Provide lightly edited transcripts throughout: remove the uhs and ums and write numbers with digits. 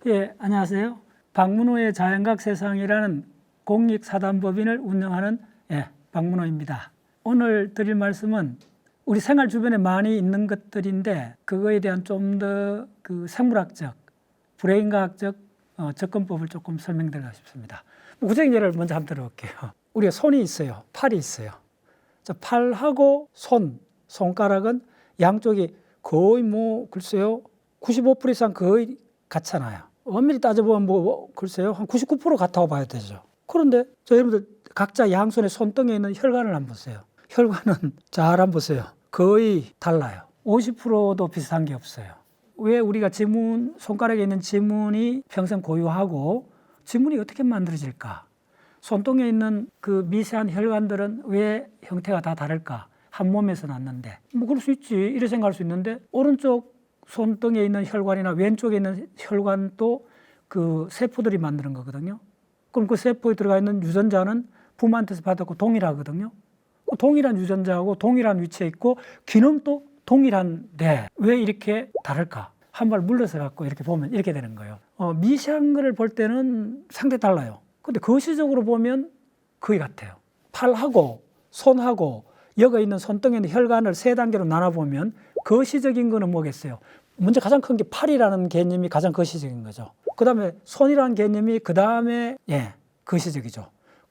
예, 안녕하세요. 박문호의 자연각 세상이라는 공익사단법인을 운영하는 박문호입니다. 오늘 드릴 말씀은 우리 생활 주변에 많이 있는 것들인데 그거에 대한 좀 더 그 생물학적, 브레인과학적 접근법을 조금 설명드리고 싶습니다. 구체적인 예를 먼저 한번 들어볼게요. 우리가 손이 있어요. 팔이 있어요. 팔하고 손가락은 양쪽이 거의 글쎄요. 95% 이상 거의 같잖아요. 엄밀히 따져보면 글쎄요. 한 99% 같다고 봐야 되죠. 그런데 여러분들 각자 양손에 손등에 있는 혈관을 한번 보세요. 혈관은 잘 한번 보세요. 거의 달라요. 50%도 비슷한 게 없어요. 왜 우리가 지문, 손가락에 있는 지문이 평생 고유하고 지문이 어떻게 만들어질까? 손등에 있는 그 미세한 혈관들은 왜 형태가 다 다를까? 한 몸에서 났는데 그럴 수 있지 이렇게 생각할 수 있는데 오른쪽 손등에 있는 혈관이나 왼쪽에 있는 혈관도 그 세포들이 만드는 거거든요. 그럼 그 세포에 들어가 있는 유전자는 부모한테서 받았고 동일하거든요. 동일한 유전자하고 동일한 위치에 있고 기능도 동일한데 왜 이렇게 다를까? 한 발 물러서 갖고 이렇게 보면 이렇게 되는 거예요. 미세한 거를 볼 때는 상당히 달라요. 근데 거시적으로 보면 거의 같아요. 팔하고 손하고 여기 있는 손등에 있는 혈관을 세 단계로 나눠보면 거시적인 거는 뭐겠어요? 먼저 가장 큰 게 팔이라는 개념이 가장 거시적인 거죠. 그 다음에 손이라는 개념이 그 다음에 거시적이죠.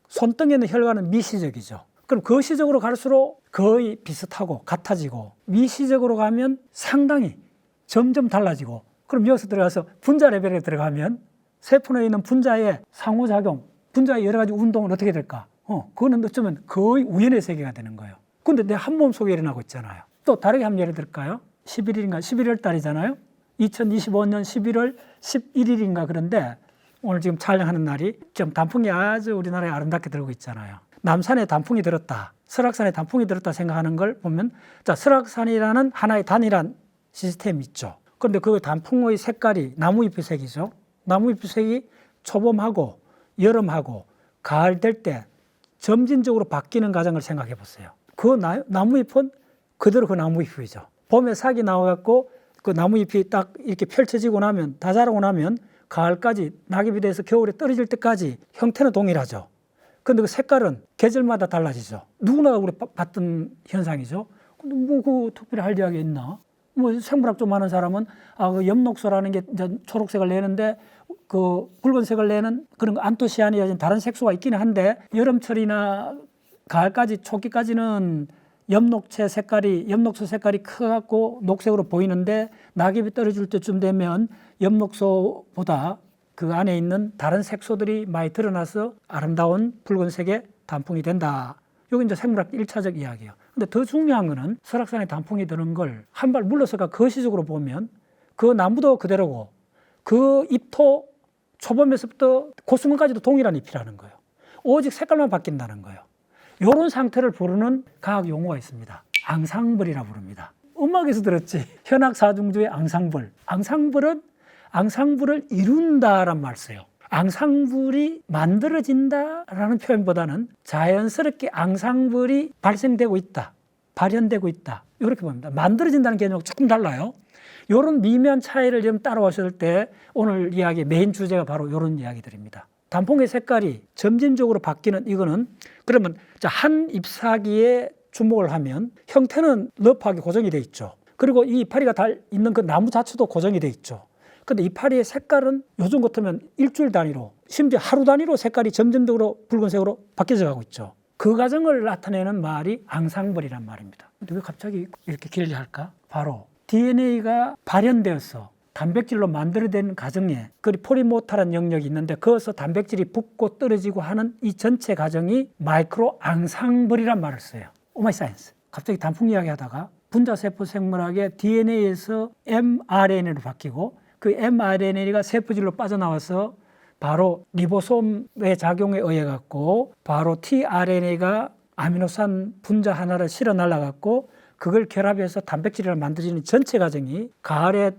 손등에 있는 혈관은 미시적이죠. 그럼 거시적으로 갈수록 거의 비슷하고 같아지고 미시적으로 가면 상당히 점점 달라지고 그럼 여기서 들어가서 분자 레벨에 들어가면 세포 내에 있는 분자의 상호작용, 분자의 여러 가지 운동은 어떻게 될까? 그거는 어쩌면 거의 우연의 세계가 되는 거예요. 근데 내 한 몸 속에 일어나고 있잖아요. 또 다르게 한번 예를 들까요? 11월 달이잖아요. 2025년 11월 11일인가 그런데 오늘 지금 촬영하는 날이 지금 단풍이 아주 우리나라에 아름답게 들고 있잖아요. 남산에 단풍이 들었다, 설악산에 단풍이 들었다 생각하는 걸 보면 설악산이라는 하나의 단일한 시스템이 있죠. 그런데 그 단풍의 색깔이 나무잎의 색이죠. 나무잎의 색이 초봄하고 여름하고 가을 될 때 점진적으로 바뀌는 과정을 생각해 보세요. 그 나무잎은 그대로 그 나무잎이죠. 봄에 싹이 나와갖고 그 나무잎이 딱 이렇게 펼쳐지고 나면 다 자라고 나면 가을까지 낙엽이 돼서 겨울에 떨어질 때까지 형태는 동일하죠. 근데 그 색깔은 계절마다 달라지죠. 누구나 우리 봤던 현상이죠. 근데 그 특별히 할 이야기 있나? 생물학 좀 아는 사람은 그 엽록소라는 게 이제 초록색을 내는데 그 붉은색을 내는 그런 안토시아닌이 다른 색소가 있기는 한데 여름철이나 가을까지 초기까지는 엽록소 색깔이 커갖고 녹색으로 보이는데 낙엽이 떨어질 때쯤 되면 엽록소보다 그 안에 있는 다른 색소들이 많이 드러나서 아름다운 붉은색의 단풍이 된다. 이게 이제 생물학 1차적 이야기예요. 근데 더 중요한 거는 설악산에 단풍이 드는 걸 한 발 물러서가 거시적으로 보면 그 나무도 그대로고 그 잎도 초봄에서부터 고수문까지도 동일한 잎이라는 거예요. 오직 색깔만 바뀐다는 거예요. 이런 상태를 부르는 과학 용어가 있습니다. 앙상블이라 부릅니다. 음악에서 들었지. 현악사중주의 앙상블. 앙상블을 이룬다란 말 써요. 앙상블이 만들어진다라는 표현보다는 자연스럽게 앙상블이 발생되고 있다, 발현되고 있다 이렇게 봅니다. 만들어진다는 개념하고 조금 달라요. 이런 미묘한 차이를 좀 따라오실 때 오늘 이야기의 메인 주제가 바로 이런 이야기들입니다. 단풍의 색깔이 점진적으로 바뀌는 이거는 그러면 한 잎사귀에 주목을 하면 형태는 러프하게 고정이 돼 있죠. 그리고 이 이파리가 있는 그 나무 자체도 고정이 돼 있죠. 근데 이파리의 색깔은 요즘 같으면 일주일 단위로 심지어 하루 단위로 색깔이 점진적으로 붉은색으로 바뀌어져 가고 있죠. 그 과정을 나타내는 말이 앙상블이란 말입니다. 근데 왜 갑자기 이렇게 길게 할까? 바로 DNA가 발현되어서 단백질로 만들어낸 과정에 그 포리모타라는 영역이 있는데 거기서 단백질이 붙고 떨어지고 하는 이 전체 과정이 마이크로 앙상블이란 말을 써요. 오마이 사이언스. 갑자기 단풍 이야기하다가 분자세포 생물학의 DNA에서 mRNA로 바뀌고 그 mRNA가 세포질로 빠져나와서 바로 리보솜의 작용에 의해 갖고 바로 tRNA가 아미노산 분자 하나를 실어 날라갖고 그걸 결합해서 단백질을 만들어지는 전체 과정이 가을에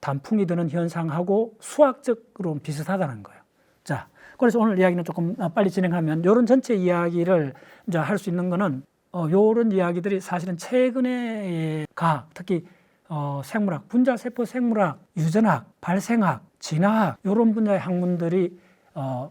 단풍이 드는 현상하고 수학적으로 비슷하다는 거예요. 자, 그래서 오늘 이야기는 조금 빨리 진행하면 이런 전체 이야기를 이제 할 수 있는 거는 이런 이야기들이 사실은 최근에 과학, 특히 생물학, 분자세포 생물학, 유전학, 발생학, 진화학 이런 분야의 학문들이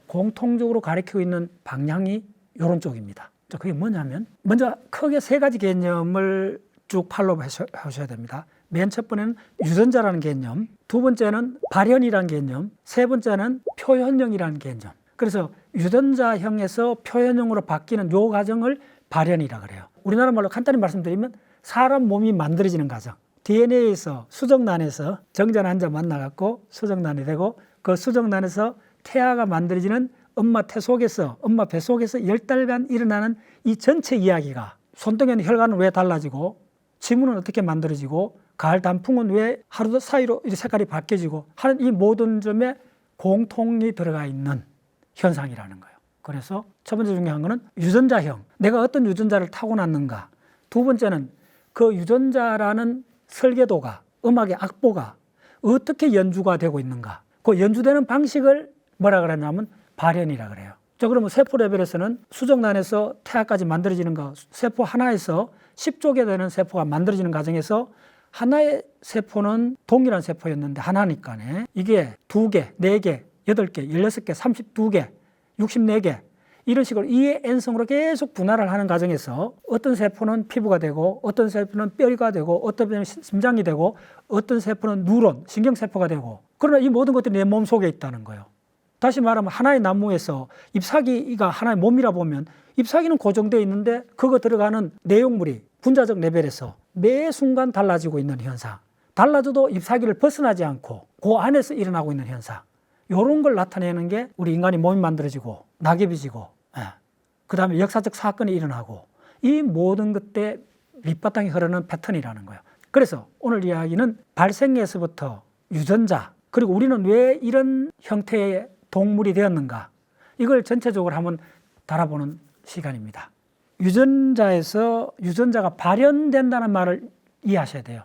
공통적으로 가리키고 있는 방향이 이런 쪽입니다. 그게 뭐냐면 먼저 크게 세 가지 개념을 쭉 팔로우 하셔야 됩니다. 맨 첫 번째는 유전자라는 개념, 두 번째는 발현이라는 개념, 세 번째는 표현형이라는 개념. 그래서 유전자형에서 표현형으로 바뀌는 요 과정을 발현이라 그래요. 우리나라 말로 간단히 말씀드리면 사람 몸이 만들어지는 과정. DNA에서 수정란에서 정자 난자 만나갖고 수정란이 되고 그 수정란에서 태아가 만들어지는 엄마 태 속에서 엄마 배 속에서 10달간 일어나는 이 전체 이야기가 손등에 있는 혈관은 왜 달라지고 지문은 어떻게 만들어지고 가을 단풍은 왜 하루 사이로 색깔이 바뀌어지고 하는 이 모든 점에 공통이 들어가 있는 현상이라는 거예요. 그래서 첫 번째 중요한 거는 유전자형. 내가 어떤 유전자를 타고났는가. 두 번째는 그 유전자라는 설계도가 음악의 악보가 어떻게 연주가 되고 있는가. 그 연주되는 방식을 뭐라 그러냐면 발현이라 그래요. 자, 그러면 세포 레벨에서는 수정란에서 태아까지 만들어지는 거, 세포 하나에서 10조 개 되는 세포가 만들어지는 과정에서 하나의 세포는 동일한 세포였는데 하나니까네. 이게 2개, 4개, 8개, 16개, 32개, 64개 이런 식으로 2의 n성으로 계속 분할을 하는 과정에서 어떤 세포는 피부가 되고 어떤 세포는 뼈가 되고 어떤 세포는 심장이 되고 어떤 세포는 누런, 신경세포가 되고 그러나 이 모든 것들이 내 몸속에 있다는 거예요. 다시 말하면 하나의 나무에서 잎사귀가 하나의 몸이라 보면 잎사귀는 고정되어 있는데 그거 들어가는 내용물이 분자적 레벨에서 매 순간 달라지고 있는 현상. 달라져도 잎사귀를 벗어나지 않고 그 안에서 일어나고 있는 현상. 이런 걸 나타내는 게 우리 인간이 몸이 만들어지고 낙엽이 지고 그 다음에 역사적 사건이 일어나고 이 모든 것들 밑바탕에 흐르는 패턴이라는 거예요. 그래서 오늘 이야기는 발생에서부터 유전자 그리고 우리는 왜 이런 형태의 동물이 되었는가 이걸 전체적으로 한번 달아보는 시간입니다. 유전자에서 유전자가 발현된다는 말을 이해하셔야 돼요.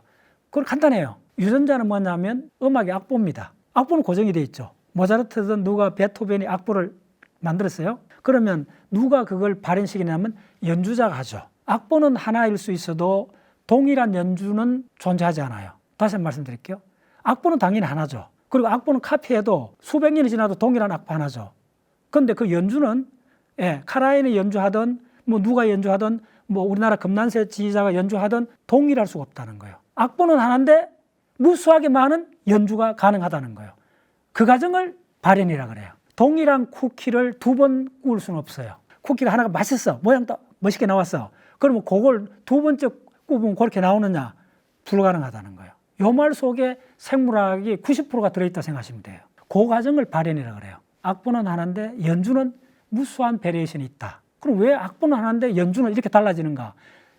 그건 간단해요. 유전자는 뭐냐면 음악의 악보입니다. 악보는 고정이 되어 있죠. 모차르트든 누가 베토벤이 악보를 만들었어요. 그러면 누가 그걸 발현시키냐면 연주자가 하죠. 악보는 하나일 수 있어도 동일한 연주는 존재하지 않아요. 다시 한번 말씀드릴게요. 악보는 당연히 하나죠. 그리고 악보는 카피해도 수백 년이 지나도 동일한 악보 하나죠. 그런데 그 연주는 카라얀이 연주하든 뭐 누가 연주하든 뭐 우리나라 금난세 지휘자가 연주하든 동일할 수가 없다는 거예요. 악보는 하나인데 무수하게 많은 연주가 가능하다는 거예요. 그 과정을 발현이라 그래요. 동일한 쿠키를 2번 구울 수는 없어요. 쿠키가 하나가 맛있어. 모양도 멋있게 나왔어. 그러면 그걸 2번째 구우면 그렇게 나오느냐? 불가능하다는 거예요. 이 말 속에 생물학이 90%가 들어있다 생각하시면 돼요. 그 과정을 발현이라 그래요. 악보는 하나인데 연주는 무수한 베리에이션이 있다. 그럼 왜 악보는 하나인데 연주는 이렇게 달라지는가?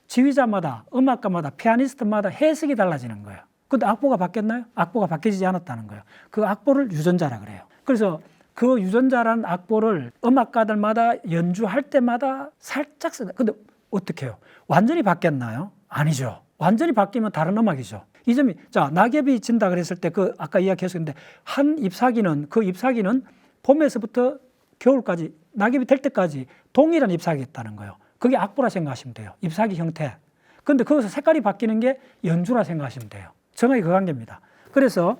지휘자마다, 음악가마다, 피아니스트마다 해석이 달라지는 거예요. 근데 악보가 바뀌었나요? 악보가 바뀌지 않았다는 거예요. 그 악보를 유전자라 그래요. 그래서 그 유전자라는 악보를 음악가들마다 연주할 때마다 살짝 쓰다. 근데 어떻게 해요? 완전히 바뀌었나요? 아니죠. 완전히 바뀌면 다른 음악이죠. 이 점이, 자, 낙엽이 진다 그랬을 때 그 아까 이야기했었는데 한 잎사귀는 그 잎사귀는 봄에서부터 겨울까지 낙엽이 될 때까지 동일한 잎사귀였다는 거예요. 그게 악보라 생각하시면 돼요. 잎사귀 형태. 근데 거기서 색깔이 바뀌는 게 연주라 생각하시면 돼요. 정확히 그 관계입니다. 그래서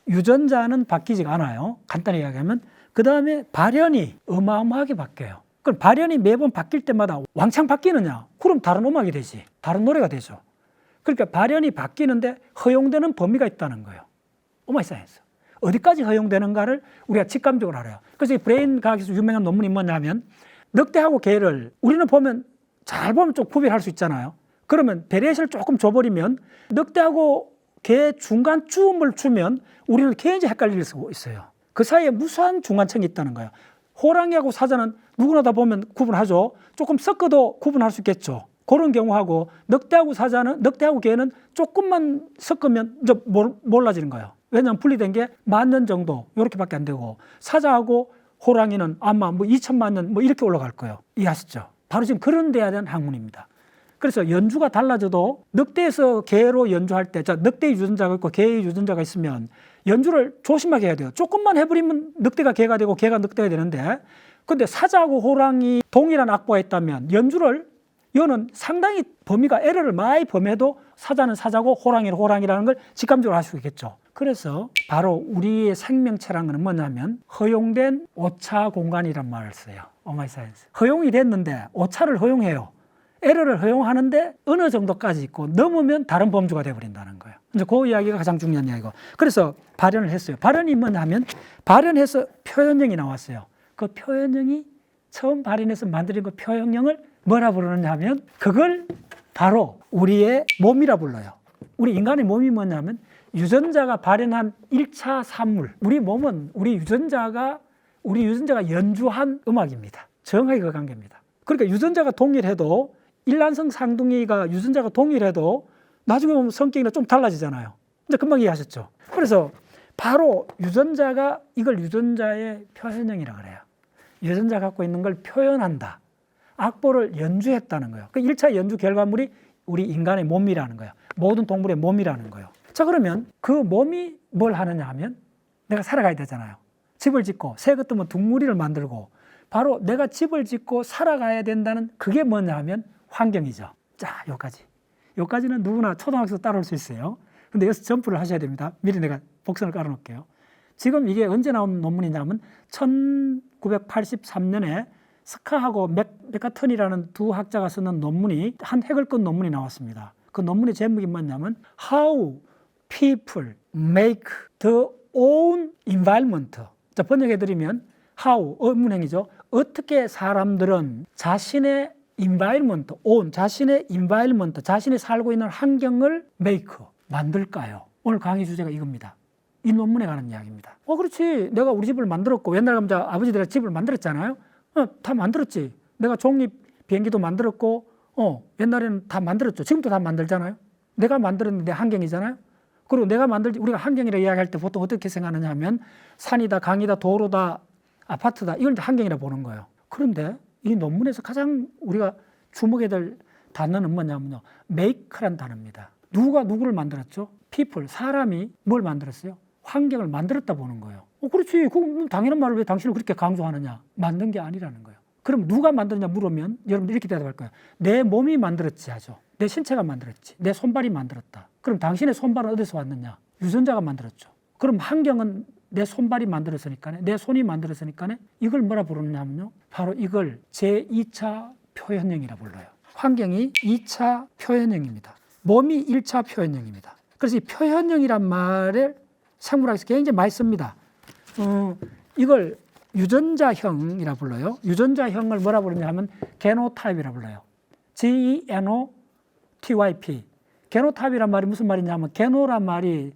유전자는 바뀌지가 않아요. 간단히 이야기하면. 그 다음에 발현이 어마어마하게 바뀌어요. 그럼 발현이 매번 바뀔 때마다 왕창 바뀌느냐? 그럼 다른 음악이 되지. 다른 노래가 되죠. 그러니까 발현이 바뀌는데 허용되는 범위가 있다는 거예요. 음악 사이언스. 어디까지 허용되는가를 우리가 직감적으로 알아요. 그래서 이 브레인 과학에서 유명한 논문이 뭐냐면 늑대하고 개를 우리는 보면 잘 보면 좀 구별할 수 있잖아요. 그러면 베리에이션을 조금 줘버리면 늑대하고 개 중간쯤을 주면 우리는 개인지 헷갈릴 수 있어요. 그 사이에 무수한 중간층이 있다는 거예요. 호랑이하고 사자는 누구나 다 보면 구분하죠. 조금 섞어도 구분할 수 있겠죠. 그런 경우하고 늑대하고 개는 조금만 섞으면 이제 몰라지는 거예요. 왜냐하면 분리된 게 10,000년 정도 이렇게밖에 안 되고 사자하고 호랑이는 아마 뭐 2천만 년 뭐 이렇게 올라갈 거예요. 이해하시죠? 바로 지금 그런 데에 대한 학문입니다. 그래서 연주가 달라져도 늑대에서 개로 연주할 때, 자, 늑대의 유전자가 있고 개의 유전자가 있으면 연주를 조심하게 해야 돼요. 조금만 해버리면 늑대가 개가 되고 개가 늑대가 되는데, 근데 사자하고 호랑이 동일한 악보가 있다면 연주를 이거는 상당히 범위가 에러를 많이 범해도 사자는 사자고 호랑이는 호랑이라는 걸 직감적으로 알 수 있겠죠. 그래서 바로 우리의 생명체라는 건 뭐냐면 허용된 오차 공간이란 말을 써요. 오마이사이언스. 허용이 됐는데 오차를 허용해요. 에러를 허용하는데 어느 정도까지 있고 넘으면 다른 범주가 되어버린다는 거예요. 이제 그 이야기가 가장 중요한 이야기고. 그래서 발현을 했어요. 발현이 뭐냐면 발현해서 표현형이 나왔어요. 그 표현형이 처음 발현해서 만들어진 그 표현형을 뭐라 부르느냐 하면 그걸 바로 우리의 몸이라 불러요. 우리 인간의 몸이 뭐냐면 유전자가 발현한 1차 산물. 우리 몸은 우리 유전자가 연주한 음악입니다. 정확히 그 관계입니다. 그러니까 유전자가 동일해도 일란성 쌍둥이가 유전자가 동일해도 나중에 보면 성격이나 좀 달라지잖아요. 이제 금방 이해하셨죠? 그래서 바로 유전자가 이걸 유전자의 표현형이라고 그래요. 유전자 갖고 있는 걸 표현한다. 악보를 연주했다는 거예요. 그 1차 연주 결과물이 우리 인간의 몸이라는 거예요. 모든 동물의 몸이라는 거예요. 자, 그러면 그 몸이 뭘 하느냐 하면 내가 살아가야 되잖아요. 집을 짓고 새 같으면 둥무리를 만들고 바로 내가 집을 짓고 살아가야 된다는 그게 뭐냐 하면 환경이죠. 자, 여기까지는 누구나 초등학생 따라올 수 있어요. 근데 여기서 점프를 하셔야 됩니다. 미리 내가 복선을 깔아놓을게요. 지금 이게 언제 나온 논문이냐면 1983년에 스카하고 맥카턴이라는 두 학자가 쓰는 논문이 한 획을 끈 논문이 나왔습니다. 그 논문의 제목이 뭐냐면 How People Make the Own Environment. 자, 번역해드리면 How, 의문행이죠. 어떻게 사람들은 자신의 environment, own, 자신의 environment, 자신이 살고 있는 환경을 make, 만들까요? 오늘 강의 주제가 이겁니다. 이 논문에 관한 이야기입니다. 그렇지. 내가 우리 집을 만들었고 옛날 가면 아버지들이 집을 만들었잖아요. 다 만들었지. 내가 종립 비행기도 만들었고 옛날에는 다 만들었죠. 지금도 다 만들잖아요. 내가 만들었는데 환경이잖아요. 그리고 우리가 환경이라 이야기할 때 보통 어떻게 생각하느냐 하면 산이다, 강이다, 도로다, 아파트다, 이걸 환경이라 보는 거예요. 그런데 이 논문에서 가장 우리가 주목해야 될 단어는 뭐냐면요. make란 단어입니다. 누가 누구를 만들었죠? people, 사람이 뭘 만들었어요? 환경을 만들었다 보는 거예요. 그렇지. 그럼 당연한 말을 왜 당신을 그렇게 강조하느냐? 만든 게 아니라는 거예요. 그럼 누가 만들었냐 물으면 여러분들 이렇게 대답할 거예요. 내 몸이 만들었지 하죠. 내 신체가 만들었지. 내 손발이 만들었다. 그럼 당신의 손발은 어디서 왔느냐? 유전자가 만들었죠. 그럼 환경은 내 손발이 만들었으니까, 내 손이 만들었으니까 이걸 뭐라 부르느냐면요. 바로 이걸 제2차 표현형이라 불러요. 환경이 2차 표현형입니다. 몸이 1차 표현형입니다. 그래서 이 표현형이란 말을 생물학에서 굉장히 많이 씁니다. 이걸 유전자형이라 불러요. 유전자형을 뭐라 부르냐면 게노타입이라 불러요. G-E-N-O-T-Y-P. 게노타입이란 말이 무슨 말이냐면 게노란 말이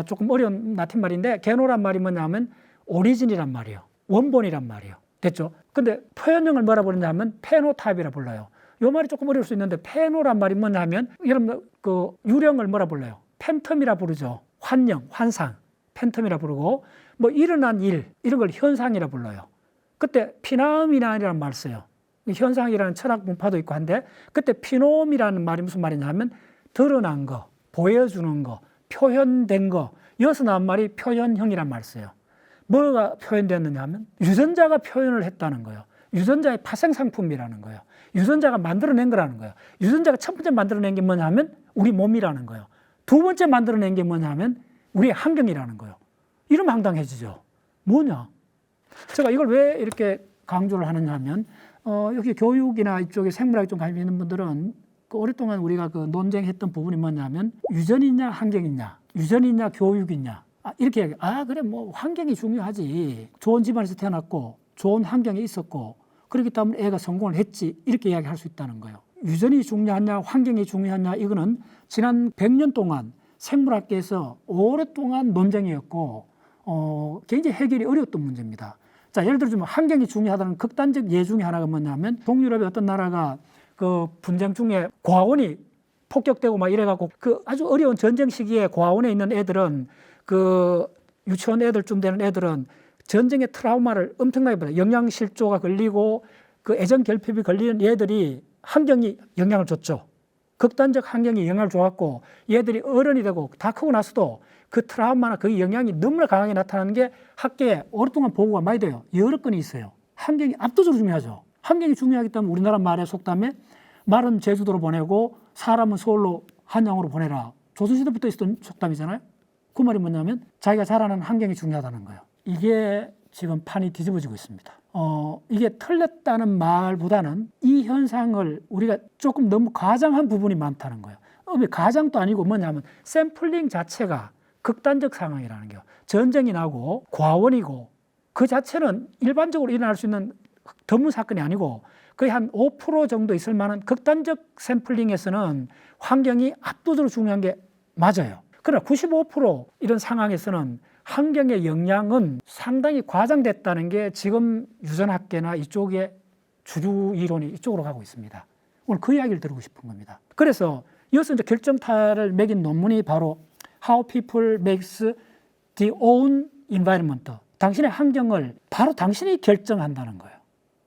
조금 어려운 라틴 말인데 게노란 말이 뭐냐면 오리진이란 말이에요. 원본이란 말이에요. 됐죠? 근데 표현형을 뭐라 부르냐면 페노타입이라 불러요. 이 말이 조금 어려울 수 있는데 페노란 말이 뭐냐면 여러분 그 유령을 뭐라 불러요? 팬텀이라 부르죠. 환영, 환상, 팬텀이라 부르고 뭐 일어난 일 이런 걸 현상이라 불러요. 그때 피나미나라는 말 써요. 현상이라는 철학 문파도 있고 한데 그때 피노미라는 말이 무슨 말이냐면 드러난 거, 보여주는 거, 표현된 거. 여기서 나온 말이 표현형이란 말 써요. 뭐가 표현됐느냐 하면 유전자가 표현을 했다는 거예요. 유전자의 파생상품이라는 거예요. 유전자가 만들어낸 거라는 거예요. 유전자가 첫 번째 만들어낸 게 뭐냐 하면 우리 몸이라는 거예요. 두 번째 만들어낸 게 뭐냐 하면 우리의 환경이라는 거예요. 이러면 황당해지죠. 뭐냐? 제가 이걸 왜 이렇게 강조를 하느냐 하면 여기 교육이나 이쪽에 생물학에 좀 관심 있는 분들은 오랫동안 우리가 그 논쟁했던 부분이 뭐냐면 유전이냐 환경이냐, 유전이냐 교육이냐 이렇게 얘기해요. 그래 뭐 환경이 중요하지. 좋은 집안에서 태어났고 좋은 환경에 있었고 그렇기 때문에 애가 성공을 했지 이렇게 이야기할 수 있다는 거예요. 유전이 중요하냐 환경이 중요하냐 이거는 지난 100년 동안 생물학계에서 오랫동안 논쟁이었고 굉장히 해결이 어려웠던 문제입니다. 자, 예를 들어 환경이 중요하다는 극단적 예 중에 하나가 뭐냐면 동유럽의 어떤 나라가 그 분쟁 중에 고아원이 폭격되고 막 이래갖고 그 아주 어려운 전쟁 시기에 고아원에 있는 애들은 그 유치원 애들쯤 되는 애들은 전쟁의 트라우마를 엄청나게 받아요. 영양실조가 걸리고 그 애정결핍이 걸리는 얘들이 환경이 영향을 줬죠. 극단적 환경이 영향을 줘갖고 얘들이 어른이 되고 다 크고 나서도 그 트라우마나 그 영향이 너무나 강하게 나타나는 게 학계에 오랫동안 보고가 많이 돼요. 여러 건이 있어요. 환경이 압도적으로 중요하죠. 환경이 중요하기 때문에 우리나라 말에 속담에 말은 제주도로 보내고 사람은 서울로 한양으로 보내라. 조선시대부터 있었던 속담이잖아요. 그 말이 뭐냐면 자기가 자라는 환경이 중요하다는 거예요. 이게 지금 판이 뒤집어지고 있습니다. 이게 틀렸다는 말보다는 이 현상을 우리가 조금 너무 과장한 부분이 많다는 거예요. 가장도 아니고 뭐냐면 샘플링 자체가 극단적 상황이라는 거예요. 전쟁이 나고 과원이고 그 자체는 일반적으로 일어날 수 있는 드문 사건이 아니고 거의 한 5% 정도 있을 만한 극단적 샘플링에서는 환경이 압도적으로 중요한 게 맞아요. 그러나 95% 이런 상황에서는 환경의 영향은 상당히 과장됐다는 게 지금 유전학계나 이쪽의 주류 이론이 이쪽으로 가고 있습니다. 오늘 그 이야기를 들고 싶은 겁니다. 그래서 이어서 이제 결정타를 매긴 논문이 바로 How People Makes the Own Environment. 당신의 환경을 바로 당신이 결정한다는 거예요.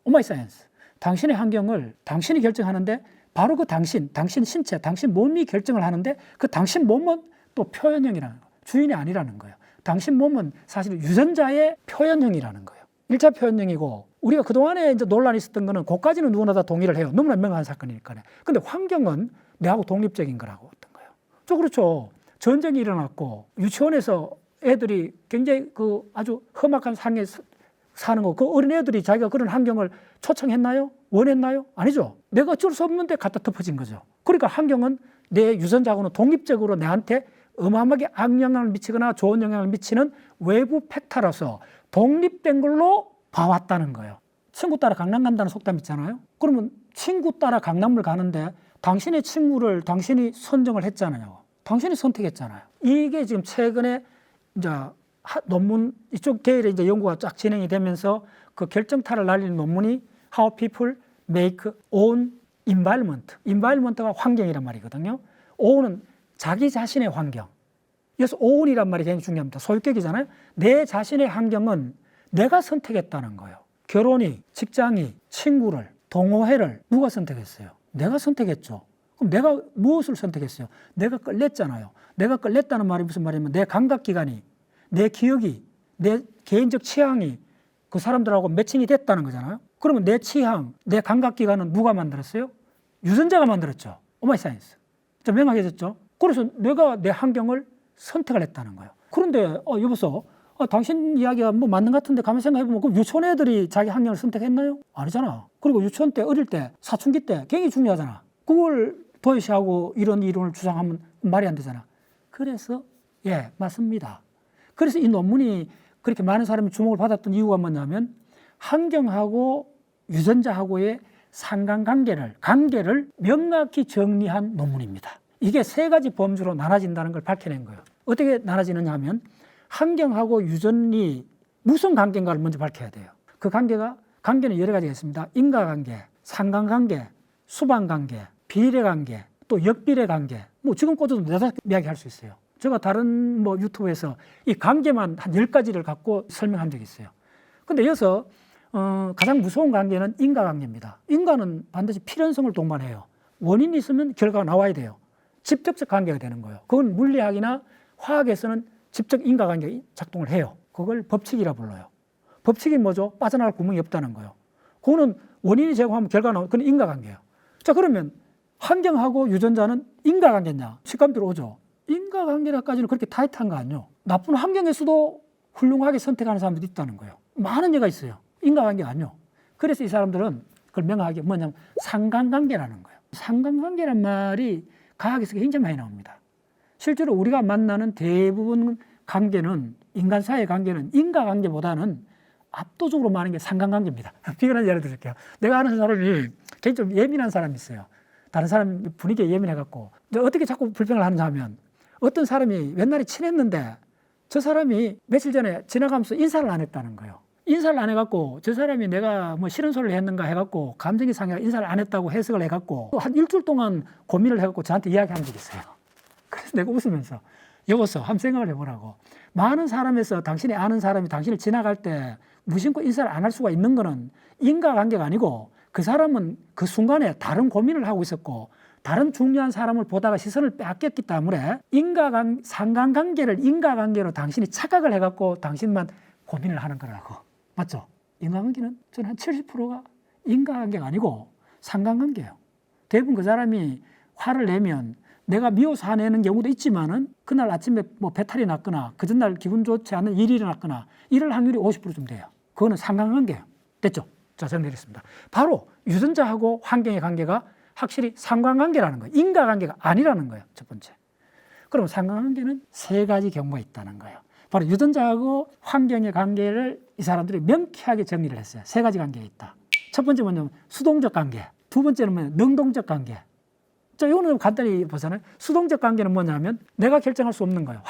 오마이 사이언스. 당신의 환경을 당신이 결정하는데 바로 그 당신 신체, 당신 몸이 결정을 하는데 그 당신 몸은 또 표현형이라는 거예요. 주인이 아니라는 거예요. 당신 몸은 사실 유전자의 표현형이라는 거예요. 1차 표현형이고 우리가 그동안에 이제 논란이 있었던 거는 그까지는 누구나 다 동의를 해요. 너무나 명확한 사건이니까요. 근데 환경은 내하고 독립적인 거라고 어떤 거예요. 저 그렇죠. 전쟁이 일어났고 유치원에서 애들이 굉장히 그 아주 험악한 상에 사는 거, 그 어린애들이 자기가 그런 환경을 초청했나요? 원했나요? 아니죠. 내가 어쩔 수 없는데 갖다 덮어진 거죠. 그러니까 환경은 내 유전자하고는 독립적으로 내한테 어마어마하게 악영향을 미치거나 좋은 영향을 미치는 외부 팩터라서 독립된 걸로 봐왔다는 거예요. 친구 따라 강남 간다는 속담 있잖아요. 그러면 친구 따라 강남을 가는데 당신의 친구를 당신이 선정을 했잖아요. 당신이 선택했잖아요. 이게 지금 최근에 이제 논문 이쪽 계열의 이제 연구가 쫙 진행이 되면서 그 결정타를 날리는 논문이 How People Make Own Environment. Environment가 환경이란 말이거든요. Own은 자기 자신의 환경. 그래서 own이란 말이 굉장히 중요합니다. 소유격이잖아요. 내 자신의 환경은 내가 선택했다는 거예요. 결혼이, 직장이, 친구를, 동호회를 누가 선택했어요? 내가 선택했죠. 그럼 내가 무엇을 선택했어요? 내가 끌렸잖아요. 내가 끌렸다는 말이 무슨 말이냐면 내 감각기관이, 내 기억이, 내 개인적 취향이 그 사람들하고 매칭이 됐다는 거잖아요. 그러면 내 취향, 내 감각기관은 누가 만들었어요? 유전자가 만들었죠. 오마이 사이언스. 좀 명확해졌죠? 그래서 내가 내 환경을 선택을 했다는 거예요. 그런데 여보세요. 당신 이야기가 뭐 맞는 것 같은데 가만 생각해보면 그럼 유치원 애들이 자기 환경을 선택했나요? 아니잖아. 그리고 유치원 때 어릴 때 사춘기 때 굉장히 중요하잖아. 그걸 도외시하고 이런 이론을 주장하면 말이 안 되잖아. 그래서 예 맞습니다. 그래서 이 논문이 그렇게 많은 사람이 주목을 받았던 이유가 뭐냐면 환경하고 유전자하고의 관계를 명확히 정리한 논문입니다. 이게 세 가지 범주로 나눠진다는 걸 밝혀낸 거예요. 어떻게 나눠지느냐 하면 환경하고 유전이 무슨 관계인가를 먼저 밝혀야 돼요. 그 관계는 여러 가지가 있습니다. 인과관계, 상관관계, 수반관계, 비례관계, 또 역비례관계. 뭐 지금 꽂아도 네다섯 이야기할 수 있어요. 제가 다른 뭐 유튜브에서 이 관계만 한 10가지를 갖고 설명한 적이 있어요. 근데 여기서 가장 무서운 관계는 인과관계입니다. 인과는 반드시 필연성을 동반해요. 원인이 있으면 결과가 나와야 돼요. 직접적 관계가 되는 거예요. 그건 물리학이나 화학에서는 직접 인과관계가 작동을 해요. 그걸 법칙이라 불러요. 법칙이 뭐죠? 빠져나갈 구멍이 없다는 거예요. 그거는 원인이 제공하면 결과가 나오는 그건 인과관계예요. 자 그러면 환경하고 유전자는 인과관계냐? 식감 들어오죠. 인과관계라까지는 그렇게 타이트한 거 아니에요. 나쁜 환경에서도 훌륭하게 선택하는 사람들이 있다는 거예요. 많은 예가 있어요. 인과관계가 아니에요. 그래서 이 사람들은 그걸 명확하게 뭐냐면 상관관계라는 거예요. 상관관계란 말이 과학에서 굉장히 많이 나옵니다. 실제로 우리가 만나는 대부분 관계는 인간 사이의 관계는 인과관계보다는 압도적으로 많은 게 상관관계입니다. 비근한 예를 들을게요. 내가 아는 사람이 굉장히 좀 예민한 사람이 있어요. 다른 사람 분위기에 예민해갖고 어떻게 자꾸 불평을 하느냐 하면 어떤 사람이 옛날에 친했는데 저 사람이 며칠 전에 지나가면서 인사를 안 했다는 거예요. 인사를 안 해갖고 저 사람이 내가 뭐 싫은 소리를 했는가 해갖고 감정이 상해서 인사를 안 했다고 해석을 해갖고 한 일주일 동안 고민을 해갖고 저한테 이야기한 적이 있어요. 그래서 내가 웃으면서 여보세요 한번 생각을 해보라고. 많은 사람에서 당신이 아는 사람이 당신을 지나갈 때 무심코 인사를 안 할 수가 있는 거는 인과관계가 아니고 그 사람은 그 순간에 다른 고민을 하고 있었고 다른 중요한 사람을 보다가 시선을 빼앗겼기 때문에 상관관계를 인과관계로 당신이 착각을 해갖고 당신만 고민을 하는 거라고. 맞죠? 인과관계는 저는 한 70%가 인과관계가 아니고 상관관계예요. 대부분 그 사람이 화를 내면 내가 미워서 화내는 경우도 있지만은 그날 아침에 뭐 배탈이 났거나 그 전날 기분 좋지 않은 일이 일어났거나 이럴 확률이 50%좀 돼요. 그거는 상관관계예요. 됐죠? 자, 정리했습니다. 바로 유전자하고 환경의 관계가 확실히 상관관계라는 거예요. 인과관계가 아니라는 거예요. 첫 번째. 그럼 상관관계는 세 가지 경우가 있다는 거예요. 바로 유전자하고 환경의 관계를 이 사람들이 명쾌하게 정리를 했어요. 세 가지 관계가 있다. 첫 번째 뭐냐면 수동적 관계. 두 번째는 뭐냐면 능동적 관계. 자, 이거는 간단히 보잖아요. 수동적 관계는 뭐냐면 내가 결정할 수 없는 거예요.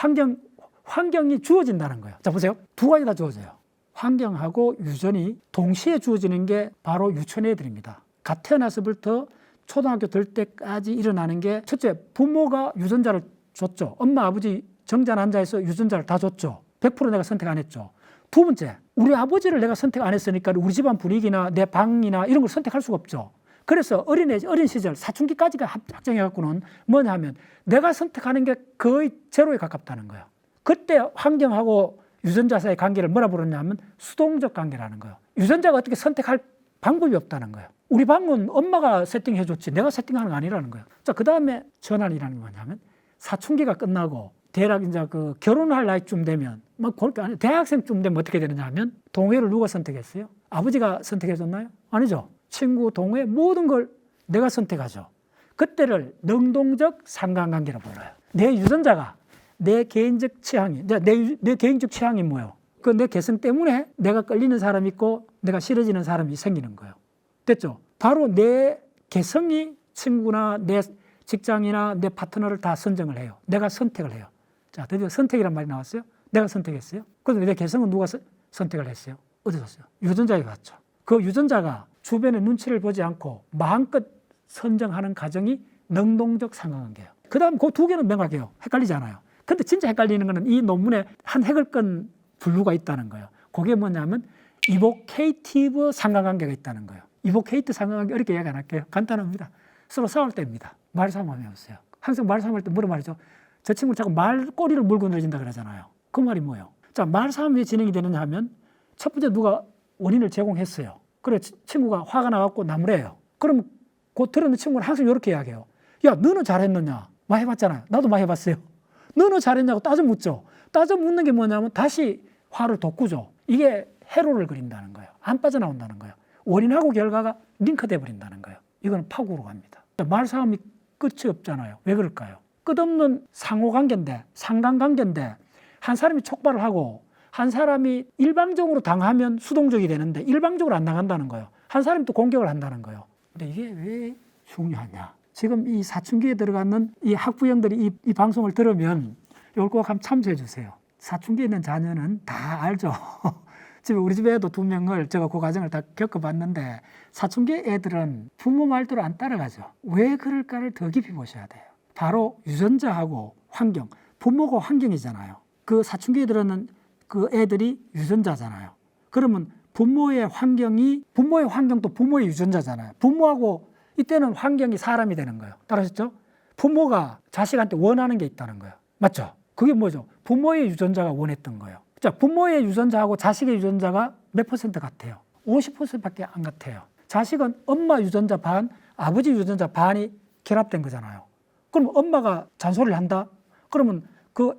환경이 주어진다는 거예요. 자, 보세요. 두 가지 다 주어져요. 환경하고 유전이 동시에 주어지는 게 바로 유치원 애들입니다. 갓 태어나서부터 초등학교 들 때까지 일어나는 게 첫째, 부모가 유전자를 줬죠. 엄마, 아버지 정자 난자에서 유전자를 다 줬죠. 100% 내가 선택 안 했죠. 두 번째, 우리 아버지를 내가 선택 안 했으니까 우리 집안 분위기나 내 방이나 이런 걸 선택할 수가 없죠. 그래서 어린 시절 사춘기까지가 확정해갖고는 뭐냐 하면 내가 선택하는 게 거의 제로에 가깝다는 거예요. 그때 환경하고 유전자 사이의 관계를 뭐라 부르냐면 수동적 관계라는 거예요. 유전자가 어떻게 선택할 방법이 없다는 거예요. 우리 방은 엄마가 세팅해줬지 내가 세팅하는 거 아니라는 거예요. 자, 그 다음에 전환이라는 게 뭐냐면 사춘기가 끝나고 대략 이제 그 결혼할 나이쯤 되면 뭐 그렇게 아니 대학생쯤 되면 어떻게 되느냐 하면 동호회를 누가 선택했어요? 아버지가 선택해줬나요? 아니죠. 친구, 동호회 모든 걸 내가 선택하죠. 그때를 능동적 상관관계라고 불러요. 내 유전자가 내 개인적 취향이 내 개인적 취향이 뭐예요? 그 내 개성 때문에 내가 끌리는 사람이 있고 내가 싫어지는 사람이 생기는 거예요. 됐죠? 바로 내 개성이 친구나 내 직장이나 내 파트너를 다 선정을 해요. 내가 선택을 해요. 자, 드디어 선택이란 말이 나왔어요. 내가 선택했어요. 그래서 내 개성은 누가 선택을 했어요? 어디서 왔어요? 유전자에 갔죠. 그 유전자가 주변의 눈치를 보지 않고 마음껏 선정하는 과정이 능동적 상관관계예요. 그 다음 그 두 개는 명확해요. 헷갈리지 않아요. 근데 진짜 헷갈리는 거는 이 논문에 한 해결권 분류가 있다는 거예요. 그게 뭐냐면 이보케이티브 상관관계가 있다는 거예요. 이보케이트 상관관계 어렵게 이야기 안 할게요. 간단합니다. 서로 싸울 때입니다. 말싸움 하면 해보세요. 항상 말싸움할 때 뭐라 말이죠? 저 친구 자꾸 말꼬리를 물고 늘어진다 그러잖아요. 그 말이 뭐예요? 자, 말싸움이 왜 진행이 되느냐 하면 첫 번째 누가 원인을 제공했어요. 그래 친구가 화가 나갖고 나무래요. 그럼 그 들었는 친구는 항상 이렇게 이야기해요. 야, 너는 잘했느냐? 많이 해봤잖아요. 나도 많이 해봤어요. 너는 잘했냐고 따져 묻죠. 따져 묻는 게 뭐냐면 다시 화를 돋구죠. 이게 회로를 그린다는 거예요. 안 빠져나온다는 거예요. 원인하고 결과가 링크돼 버린다는 거예요. 이건 파국으로 갑니다. 말싸움이 끝이 없잖아요. 왜 그럴까요? 끝없는 상호관계인데 상관관계인데 한 사람이 촉발을 하고 한 사람이 일방적으로 당하면 수동적이 되는데 일방적으로 안 당한다는 거예요. 한 사람이 또 공격을 한다는 거예요. 근데 이게 왜 중요하냐? 지금 이 사춘기에 들어가는 이 학부형들이 이 방송을 들으면 이걸 꼭 한번 참조해 주세요. 사춘기에 있는 자녀는 다 알죠. 우리 집에도 2명을 제가 그 과정을 다 겪어봤는데 사춘기 애들은 부모 말대로 안 따라가죠. 왜 그럴까를 더 깊이 보셔야 돼요. 바로 유전자하고 환경, 부모가 환경이잖아요. 그 사춘기 애들은 그 애들이 유전자잖아요. 그러면 부모의 환경도 부모의 유전자잖아요. 부모하고 이때는 환경이 사람이 되는 거예요. 따라하셨죠? 부모가 자식한테 원하는 게 있다는 거예요. 맞죠? 그게 뭐죠? 부모의 유전자가 원했던 거예요. 자, 부모의 유전자하고 자식의 유전자가 몇 퍼센트 같아요? 50%밖에 안 같아요. 자식은 엄마 유전자 반, 아버지 유전자 반이 결합된 거잖아요. 그럼 엄마가 잔소리를 한다? 그러면 그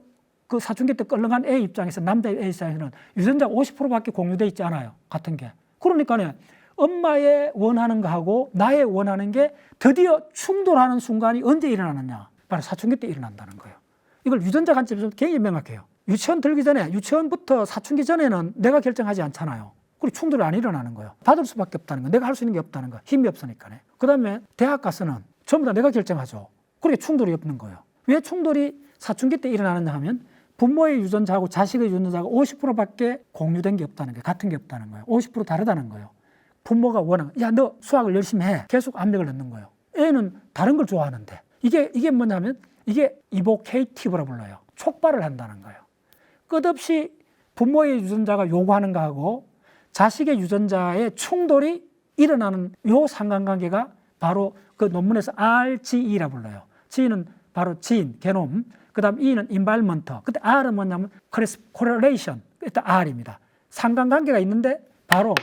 사춘기 때 껄렁한 애 입장에서, 남자 애 입장에서는 유전자 50%밖에 공유되어 있지 않아요. 같은 게. 그러니까 엄마의 원하는 거하고 나의 원하는 게 드디어 충돌하는 순간이 언제 일어나느냐? 바로 사춘기 때 일어난다는 거예요. 이걸 유전자 관점에서 굉장히 명확해요. 유치원 들기 전에, 유치원부터 사춘기 전에는 내가 결정하지 않잖아요. 그리고 충돌이 안 일어나는 거예요. 받을 수밖에 없다는 거예요. 내가 할 수 있는 게 없다는 거예요. 힘이 없으니까. 그 다음에 대학 가서는 전부 다 내가 결정하죠. 그러니까 충돌이 없는 거예요. 왜 충돌이 사춘기 때 일어나느냐 하면 부모의 유전자하고 자식의 유전자가 50%밖에 공유된 게 없다는 거예요. 같은 게 없다는 거예요. 50% 다르다는 거예요. 부모가 원하는, 야, 너 수학을 열심히 해. 계속 압력을 넣는 거예요. 애는 다른 걸 좋아하는데. 이게 뭐냐면 이게 이보케이티브라 불러요. 촉발을 한다는 거예요. 끝없이 부모의 유전자가 요구하는 거하고 자식의 유전자의 충돌이 일어나는 요 상관관계가 바로 그 논문에서 RGE라 불러요. G는 바로 지인, 게놈. 그 다음 E는 environment. 그때 R은 뭐냐면 correlation. 일단 R입니다. 상관관계가 있는데 바로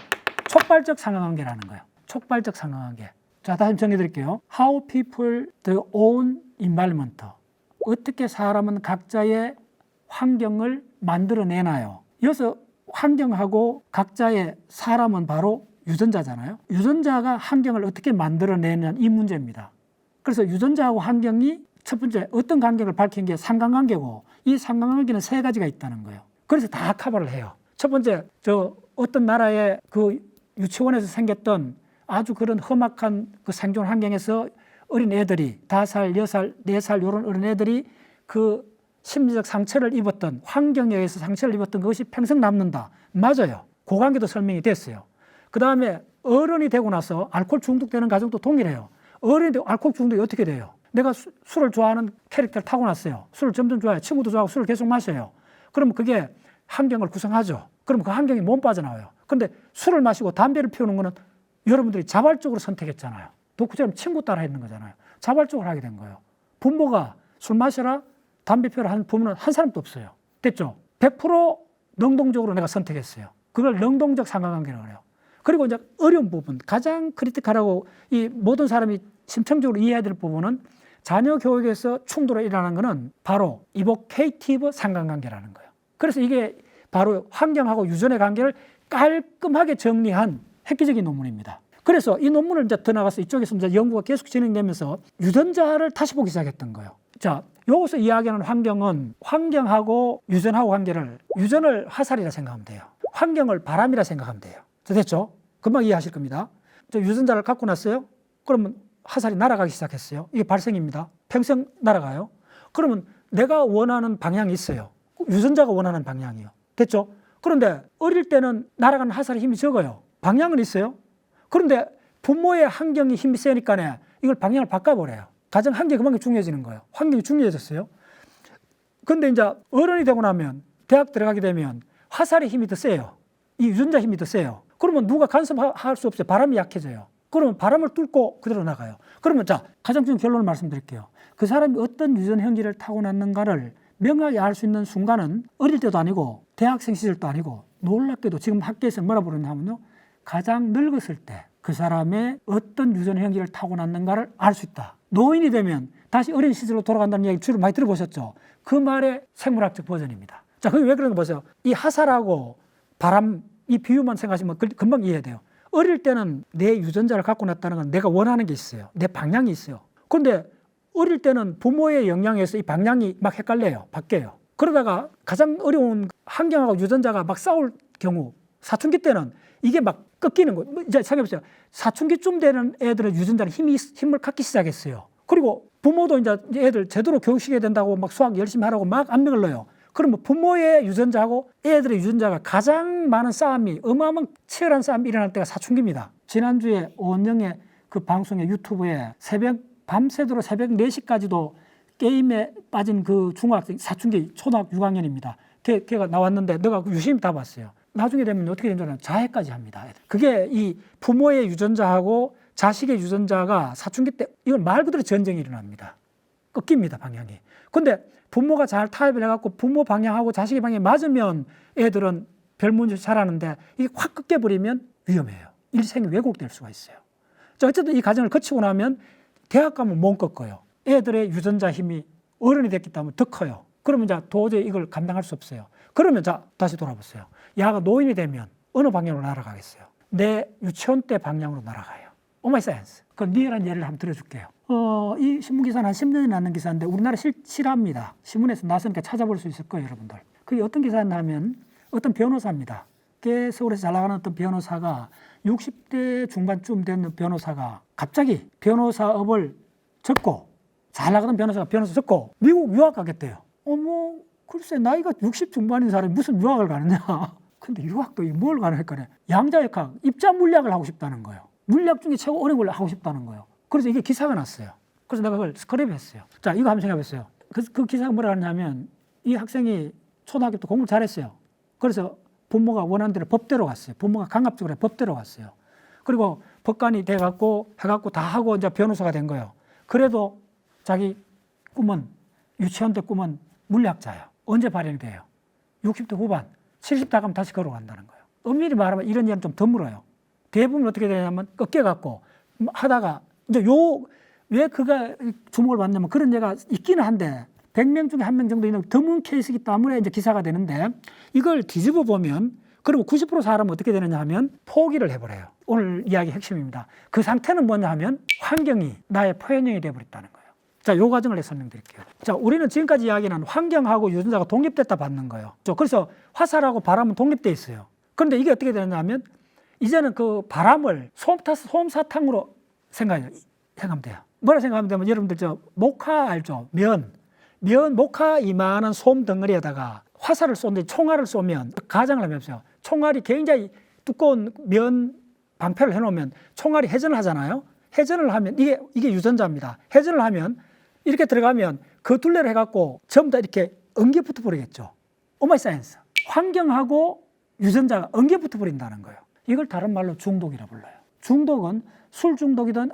촉발적 상관관계라는 거예요. 촉발적 상관관계. 자, 다시 정해드릴게요. How people their own environment. 어떻게 사람은 각자의 환경을 만들어내나요? 여기서 환경하고 각자의 사람은 바로 유전자잖아요. 유전자가 환경을 어떻게 만들어내는 이 문제입니다. 그래서 유전자하고 환경이 첫 번째 어떤 관계를 밝힌 게 상관관계고, 이 상관관계는 세 가지가 있다는 거예요. 그래서 다 커버를 해요. 첫 번째, 어떤 나라의 그 유치원에서 생겼던 아주 그런 험악한 그 생존 환경에서 어린 애들이 5살, 6살, 4살 이런 어린 애들이 그 심리적 상처를 입었던, 환경에 의해서 상처를 입었던 그것이 평생 남는다. 맞아요. 그 관계도 설명이 됐어요. 그 다음에 어른이 되고 나서 알코올 중독되는 과정도 동일해요. 어른이 되고 알코올 중독이 어떻게 돼요? 내가 술을 좋아하는 캐릭터를 타고났어요. 술을 점점 좋아해요. 친구도 좋아하고 술을 계속 마셔요. 그러면 그게 환경을 구성하죠. 그럼 그 환경이 못 빠져나와요. 그런데 술을 마시고 담배를 피우는 거는 여러분들이 자발적으로 선택했잖아요. 독후처럼 친구 따라 했는 거잖아요. 자발적으로 하게 된 거예요. 부모가 술 마셔라, 담배 피우라 하는 부모는 한 사람도 없어요. 됐죠? 100% 능동적으로 내가 선택했어요. 그걸 능동적 상관관계라고 해요. 그리고 이제 어려운 부분, 가장 크리티컬하고 이 모든 사람이 심층적으로 이해해야 될 부분은 자녀 교육에서 충돌이 일어나는 것은 바로 이보케이티브 상관관계라는 거예요. 그래서 이게 바로 환경하고 유전의 관계를 깔끔하게 정리한 획기적인 논문입니다. 그래서 이 논문을 이제 더 나가서 이쪽에서 이제 연구가 계속 진행되면서 유전자를 다시 보기 시작했던 거예요. 자, 여기서 이야기하는 환경은 환경하고 유전하고 관계를, 유전을 화살이라 생각하면 돼요. 환경을 바람이라 생각하면 돼요. 됐죠? 금방 이해하실 겁니다. 저 유전자를 갖고 났어요. 그러면 화살이 날아가기 시작했어요. 이게 발생입니다. 평생 날아가요. 그러면 내가 원하는 방향이 있어요. 유전자가 원하는 방향이요. 됐죠? 그런데 어릴 때는 날아가는 화살의 힘이 적어요. 방향은 있어요. 그런데 부모의 환경이 힘이 세니까 이걸 방향을 바꿔버려요. 가정 환경이 그만큼 중요해지는 거예요. 환경이 중요해졌어요. 그런데 이제 어른이 되고 나면, 대학 들어가게 되면 화살의 힘이 더 세요. 이 유전자 힘이 더 세요. 그러면 누가 간섭할 수 없어요. 바람이 약해져요. 그러면 바람을 뚫고 그대로 나가요. 그러면 자, 가장 중요한 결론을 말씀드릴게요. 그 사람이 어떤 유전 형질을 타고났는가를 명확히 알 수 있는 순간은 어릴 때도 아니고 대학생 시절도 아니고, 놀랍게도 지금 학계에서 뭐라 부르냐면요, 가장 늙었을 때 그 사람의 어떤 유전 형질을 타고났는가를 알 수 있다. 노인이 되면 다시 어린 시절로 돌아간다는 이야기 주로 많이 들어보셨죠? 그 말의 생물학적 버전입니다. 자, 그게 왜 그런가 보세요. 이 화살하고 바람, 이 비유만 생각하시면 금방 이해돼요. 어릴 때는 내 유전자를 갖고 났다는 건 내가 원하는 게 있어요. 내 방향이 있어요. 그런데 어릴 때는 부모의 영향에서 이 방향이 막 헷갈려요. 바뀌어요. 그러다가 가장 어려운 환경하고 유전자가 막 싸울 경우, 사춘기 때는 이게 막 꺾이는 거예요. 이제 생각해보세요. 사춘기쯤 되는 애들은 유전자는 힘을 갖기 시작했어요. 그리고 부모도 이제 애들 제대로 교육시켜야 된다고 막 수학 열심히 하라고 막 압력을 넣어요. 그러면 부모의 유전자하고 애들의 유전자가 가장 많은 싸움이, 어마어마한 치열한 싸움이 일어날 때가 사춘기입니다. 지난주에 오은영의 그 방송에 유튜브에 밤새도록 새벽 4시까지도 게임에 빠진 그 중학생, 사춘기 초등학교 6학년입니다. 걔가 나왔는데 너가 유심히 다 봤어요. 나중에 되면 어떻게 되는 줄 알아요? 자해까지 합니다. 그게 이 부모의 유전자하고 자식의 유전자가 사춘기 때, 이건 말 그대로 전쟁이 일어납니다. 꺾입니다, 방향이. 근데 부모가 잘 타협을 해갖고 부모 방향하고 자식의 방향이 맞으면 애들은 별 문제 없이 자라는데, 이게 확 꺾여버리면 위험해요. 일생이 왜곡될 수가 있어요. 자, 어쨌든 이 과정을 거치고 나면 대학 가면 못 꺾어요. 애들의 유전자 힘이 어른이 됐기 때문에 더 커요. 그러면 이제 도저히 이걸 감당할 수 없어요. 그러면 자, 다시 돌아보세요. 야가 노인이 되면 어느 방향으로 날아가겠어요? 내 유치원 때 방향으로 날아가요. 오마이 사이언스. 그 리얼한 예를 한번 들어줄게요. 이 신문기사는 한 10년이 나는 기사인데 우리나라 실화입니다. 신문에서 나서니까 찾아볼 수 있을 거예요, 여러분들. 그게 어떤 기사냐면 어떤 변호사입니다. 서울에서 잘 나가는 어떤 변호사가 60대 중반쯤 된 변호사가 갑자기 변호사업을 접고, 잘 나가던 변호사가 변호사 접고 미국 유학 가겠대요. 글쎄 나이가 60 중반인 사람이 무슨 유학을 가느냐. 근데 유학도 뭘 가는 거래. 양자역학, 입자 물리학을 하고 싶다는 거예요. 물리학 중에 최고 어려운 걸 하고 싶다는 거예요. 그래서 이게 기사가 났어요. 그래서 내가 그걸 스크랩했어요. 자, 이거 한번 생각해보세요. 그 기사가 뭐라 하냐면 이 학생이 초등학교 때 공부를 잘했어요. 그래서 부모가 원하는 대로 법대로 갔어요. 부모가 강압적으로 법대로 갔어요. 그리고 법관이 돼갖고 해갖고 다 하고 이제 변호사가 된 거예요. 그래도 자기 꿈은, 유치원 때 꿈은 물리학자예요. 언제 발현이 돼요? 60대 후반, 70대 가면 다시 걸어간다는 거예요. 엄밀히 말하면 이런 예는 좀 드물어요. 대부분 어떻게 되냐면 꺾여갖고 하다가 이제 왜 그가 주목을 받냐면 그런 예가 있기는 한데 100명 중에 1명 정도 있는 드문 케이스이기 때문에 이제 기사가 되는데 이걸 뒤집어 보면 그리고 90% 사람은 어떻게 되느냐 하면 포기를 해버려요. 오늘 이야기 핵심입니다. 그 상태는 뭐냐 하면 환경이 나의 표현형이 되어버렸다는 거예요. 자, 요 과정을 설명드릴게요. 자, 우리는 지금까지 이야기는 환경하고 유전자가 독립됐다 받는 거예요. 그래서 화살하고 바람은 독립돼 있어요. 그런데 이게 어떻게 되느냐 하면 이제는 그 바람을 솜사탕으로 생각하면 돼요. 뭐라 생각하면 되면 여러분들 모카 알죠? 모카 이만한 솜 덩어리에다가 화살을 쏘는데 총알을 쏘면 가정을 하면 총알이 굉장히 두꺼운 면 방패를 해놓으면 총알이 회전을 하잖아요. 회전을 하면 이게 유전자입니다. 회전을 하면 이렇게 들어가면 그 둘레를 해갖고 전부 다 이렇게 엉겨 붙어 버리겠죠. 오마이 사이언스. 환경하고 유전자가 엉겨 붙어 버린다는 거예요. 이걸 다른 말로 중독이라 불러요. 중독은 술 중독이든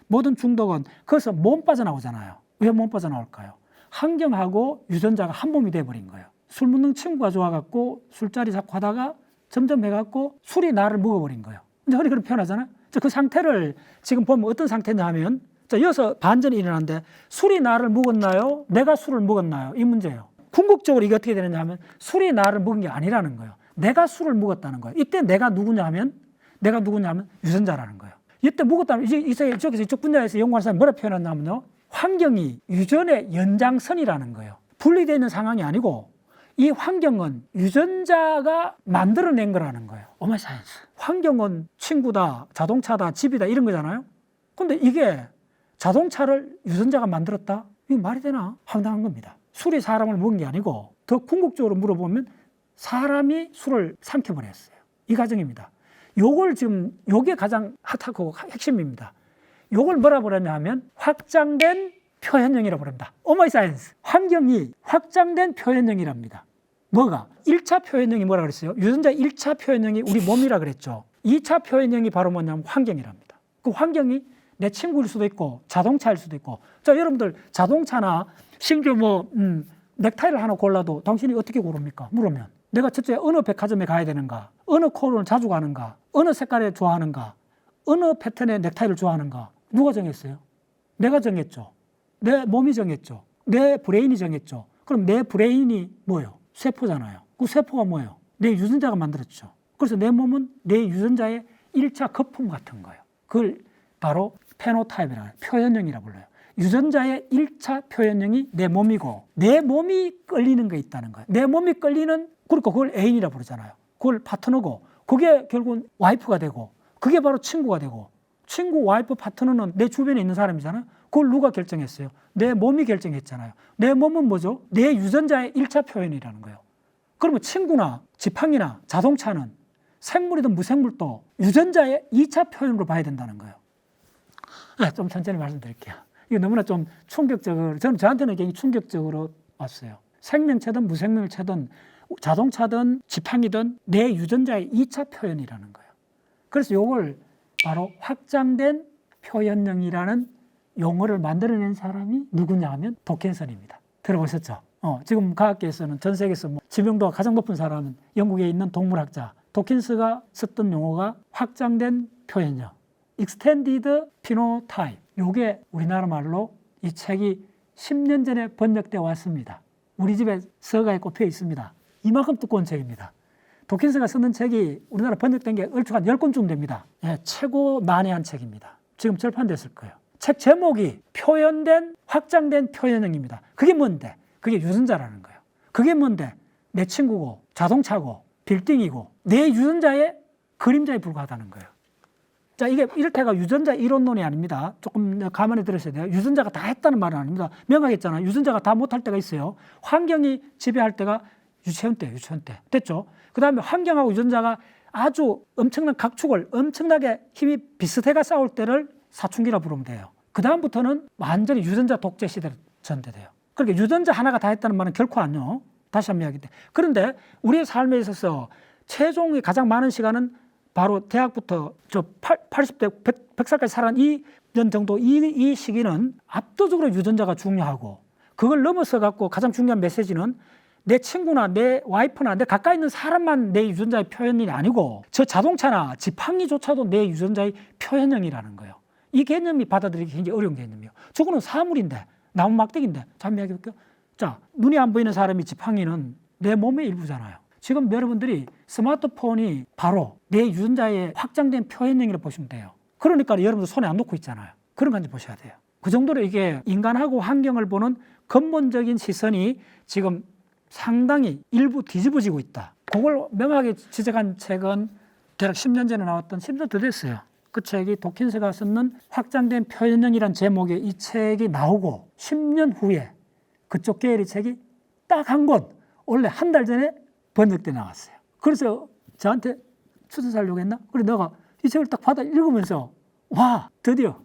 모든 중독은 거기서 몸 빠져나오잖아요. 왜 몸 빠져나올까요? 환경하고 유전자가 한 몸이 돼버린 거예요. 술 먹는 친구가 좋아갖고 술자리 자꾸 하다가 점점 해갖고 술이 나를 먹어버린 거예요. 근데 흔히 그렇게 표현하잖아요. 그 상태를 지금 보면 어떤 상태냐 하면 여기서 반전이 일어나는데 술이 나를 먹었나요? 내가 술을 먹었나요? 이 문제예요. 궁극적으로 이게 어떻게 되느냐 하면 술이 나를 먹은 게 아니라는 거예요. 내가 술을 먹었다는 거예요. 이때 내가 누구냐 하면 유전자라는 거예요. 이때 먹었다면 이쪽 분야에서 연구하는 사람이 뭐라 표현했냐면요. 환경이 유전의 연장선이라는 거예요. 분리되어 있는 상황이 아니고 이 환경은 유전자가 만들어낸 거라는 거예요. 오마이 사이언스. 환경은 친구다, 자동차다, 집이다 이런 거잖아요. 근데 이게 자동차를 유전자가 만들었다? 이게 말이 되나? 황당한 겁니다. 술이 사람을 먹은 게 아니고 더 궁극적으로 물어보면 사람이 술을 삼켜버렸어요. 이 과정입니다. 요게 가장 핫하고 핵심입니다. 요걸 뭐라 부르냐 하면 확장된 표현형이라고 부릅니다. 오마이 사이언스. 환경이 확장된 표현형이랍니다. 뭐가? 1차 표현형이 뭐라 그랬어요? 유전자 1차 표현형이 우리 몸이라 그랬죠. 2차 표현형이 바로 뭐냐면 환경이랍니다. 그 환경이 내 친구일 수도 있고 자동차일 수도 있고. 자, 여러분들 자동차나 심지어 넥타이를 하나 골라도 당신이 어떻게 고릅니까? 물으면 내가 첫째 어느 백화점에 가야 되는가? 어느 코너를 자주 가는가? 어느 색깔에 좋아하는가? 어느 패턴의 넥타이를 좋아하는가? 누가 정했어요? 내가 정했죠. 내 몸이 정했죠. 내 브레인이 정했죠. 그럼 내 브레인이 뭐예요? 세포잖아요. 그 세포가 뭐예요? 내 유전자가 만들었죠. 그래서 내 몸은 내 유전자의 1차 거품 같은 거예요. 그걸 바로 페노타입이라고 해요. 표현형이라고 불러요. 유전자의 1차 표현형이 내 몸이고 내 몸이 끌리는 게 있다는 거예요. 내 몸이 끌리는 그러니까 그걸 애인이라고 부르잖아요. 그걸 파트너고 그게 결국은 와이프가 되고 그게 바로 친구가 되고 친구, 와이프, 파트너는 내 주변에 있는 사람이잖아요. 그걸 누가 결정했어요? 내 몸이 결정했잖아요. 내 몸은 뭐죠? 내 유전자의 1차 표현이라는 거예요. 그러면 친구나 지팡이나 자동차는 생물이든 무생물도 유전자의 2차 표현으로 봐야 된다는 거예요. 좀 천천히 말씀드릴게요. 이게 너무나 좀 충격적으로, 저한테는 굉장히 충격적으로 왔어요. 생명체든 무생명체든 자동차든 지팡이든 내 유전자의 2차 표현이라는 거예요. 그래서 이걸 바로 확장된 표현형이라는 용어를 만들어낸 사람이 누구냐 하면 도킨슨입니다. 들어보셨죠? 지금 과학계에서는 전 세계에서 지명도가 가장 높은 사람은 영국에 있는 동물학자 도킨스가 썼던 용어가 확장된 표현형, Extended Phenotype. 이게 우리나라 말로 이 책이 10년 전에 번역되어 왔습니다. 우리 집에 서가에 꼽혀 있습니다. 이만큼 두꺼운 책입니다. 도킨스가 쓰는 책이 우리나라 번역된 게 얼추 한 10권쯤 됩니다. 최고 난해한 책입니다. 지금 절판됐을 거예요. 책 제목이 표현된, 확장된 표현형입니다. 그게 뭔데? 그게 유전자라는 거예요. 그게 뭔데? 내 친구고, 자동차고, 빌딩이고, 내 유전자의 그림자에 불과하다는 거예요. 자, 이게 이렇게가 유전자 이론론이 아닙니다. 조금 가만히 들으셔야 돼요. 유전자가 다 했다는 말은 아닙니다. 명확했잖아요. 유전자가 다 못할 때가 있어요. 환경이 지배할 때가 유치원 때. 됐죠? 그 다음에 환경하고 유전자가 아주 엄청난 각축을 엄청나게 힘이 비슷해가 싸울 때를 사춘기라 부르면 돼요. 그 다음부터는 완전히 유전자 독재 시대로 전개돼요. 그러니까 유전자 하나가 다 했다는 말은 결코 아니요. 다시 한번 이야기인데. 그런데 우리의 삶에 있어서 체중이 가장 많은 시간은 바로 대학부터 80대, 100살까지 살아난 2년 정도 이 시기는 압도적으로 유전자가 중요하고 그걸 넘어서 갖고 가장 중요한 메시지는 내 친구나 내 와이프나 내 가까이 있는 사람만 내 유전자의 표현이 아니고 저 자동차나 지팡이조차도 내 유전자의 표현형이라는 거예요. 이 개념이 받아들이기 굉장히 어려운 개념이에요. 저거는 사물인데, 나무 막대기인데. 잠깐 이야기해볼게요. 자, 눈이 안 보이는 사람이 지팡이는 내 몸의 일부잖아요. 지금 여러분들이 스마트폰이 바로 내 유전자의 확장된 표현형이라고 보시면 돼요. 그러니까 여러분들 손에 안 놓고 있잖아요. 그런 건지 보셔야 돼요. 그 정도로 이게 인간하고 환경을 보는 근본적인 시선이 지금 상당히 일부 뒤집어지고 있다. 그걸 명확하게 지적한 책은 대략 10년 전에 나왔던 10년 더 됐어요. 그 책이 도킨스가 쓰는 확장된 표현형이란 제목의 이 책이 나오고 10년 후에 그쪽 계열의 책이 딱 한 권 원래 한 달 전에 번역돼 나왔어요. 그래서 저한테 추천하려고 했나? 그래 내가 이 책을 딱 받아 읽으면서 와 드디어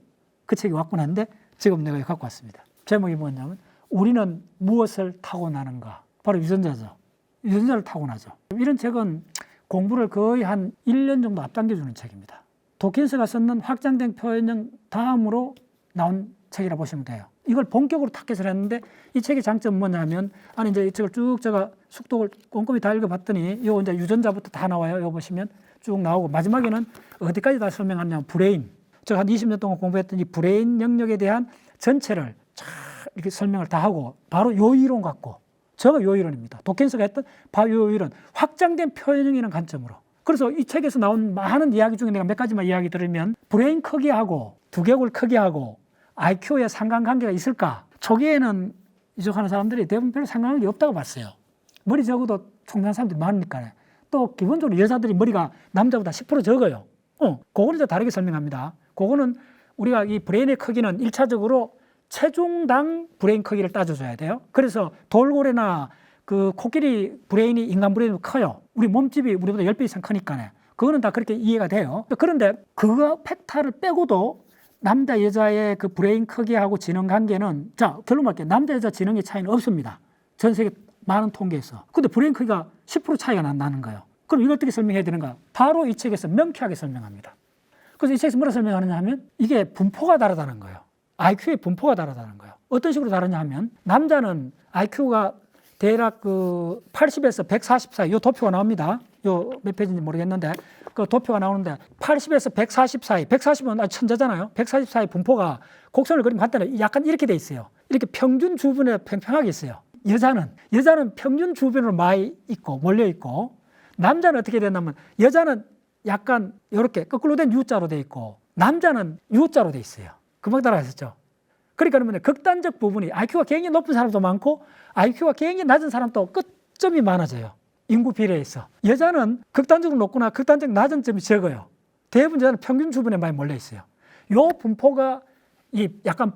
그 책이 왔구나 했는데 지금 내가 갖고 왔습니다. 제목이 뭐냐면 우리는 무엇을 타고나는가? 바로 유전자죠. 유전자를 타고나죠. 이런 책은 공부를 거의 한 1년 정도 앞당겨주는 책입니다. 도킨스가 쓰는 확장된 표현형 다음으로 나온 책이라 보시면 돼요. 이걸 본격으로 타겟을 했는데 이 책의 장점은 뭐냐면 아니 이제 이 책을 쭉 제가 숙독을 꼼꼼히 다 읽어봤더니 요 이제 유전자부터 다 나와요. 이거 보시면 쭉 나오고 마지막에는 어디까지 다 설명하냐면 브레인. 제가 한 20년 동안 공부했던 이 브레인 영역에 대한 전체를 쫙 이렇게 설명을 다 하고 바로 요 이론 갖고 저가 요 이론입니다. 도킨스가 했던 바로 요 이론 확장된 표현형이라는 관점으로. 그래서 이 책에서 나온 많은 이야기 중에 내가 몇 가지만 이야기 들으면 브레인 크기하고 두개골 크기하고 IQ에 상관관계가 있을까? 초기에는 이쪽하는 사람들이 대부분 별로 상관관계 없다고 봤어요. 머리 적어도 총명한 사람들이 많으니까. 또 기본적으로 여자들이 머리가 남자보다 10% 적어요. 그거는 좀 다르게 설명합니다. 그거는 우리가 이 브레인의 크기는 1차적으로 체중당 브레인 크기를 따져줘야 돼요. 그래서 돌고래나 그 코끼리 브레인이 인간 브레인보다 커요. 우리 몸집이 우리보다 10배 이상 크니까. 그거는 다 그렇게 이해가 돼요. 그런데 그거 팩타를 빼고도 남자 여자의 그 브레인 크기하고 지능 관계는 자 결론 말게요. 남자 여자 지능의 차이는 없습니다. 전 세계 많은 통계에서. 근데 브레인 크기가 10% 차이가 나는 거예요. 그럼 이걸 어떻게 설명해야 되는가? 바로 이 책에서 명쾌하게 설명합니다. 그래서 이 책에서 뭐라 설명하느냐 하면 이게 분포가 다르다는 거예요. IQ의 분포가 다르다는 거예요. 어떤 식으로 다르냐 하면 남자는 IQ가 대략 그 80에서 140 사이 요 도표가 나옵니다. 요 몇 페이지인지 모르겠는데 그 도표가 나오는데 80에서 140 사이 140은 아주 천재잖아요. 140 사이 분포가 곡선을 그리면 한때는 약간 이렇게 돼 있어요. 이렇게 평균 주변에 평평하게 있어요. 여자는 평균 주변으로 많이 있고 몰려 있고 남자는 어떻게 된다면 여자는 약간 이렇게 거꾸로 된 U자로 돼 있고 남자는 U자로 돼 있어요. 금방 따라하셨죠? 그러니까 그러면 극단적 부분이 IQ가 굉장히 높은 사람도 많고 IQ가 굉장히 낮은 사람도 끝점이 많아져요. 인구 비례에서. 여자는 극단적으로 높거나 극단적으로 낮은 점이 적어요. 대부분 여자는 평균 주변에 많이 몰려 있어요. 요 분포가 이 약간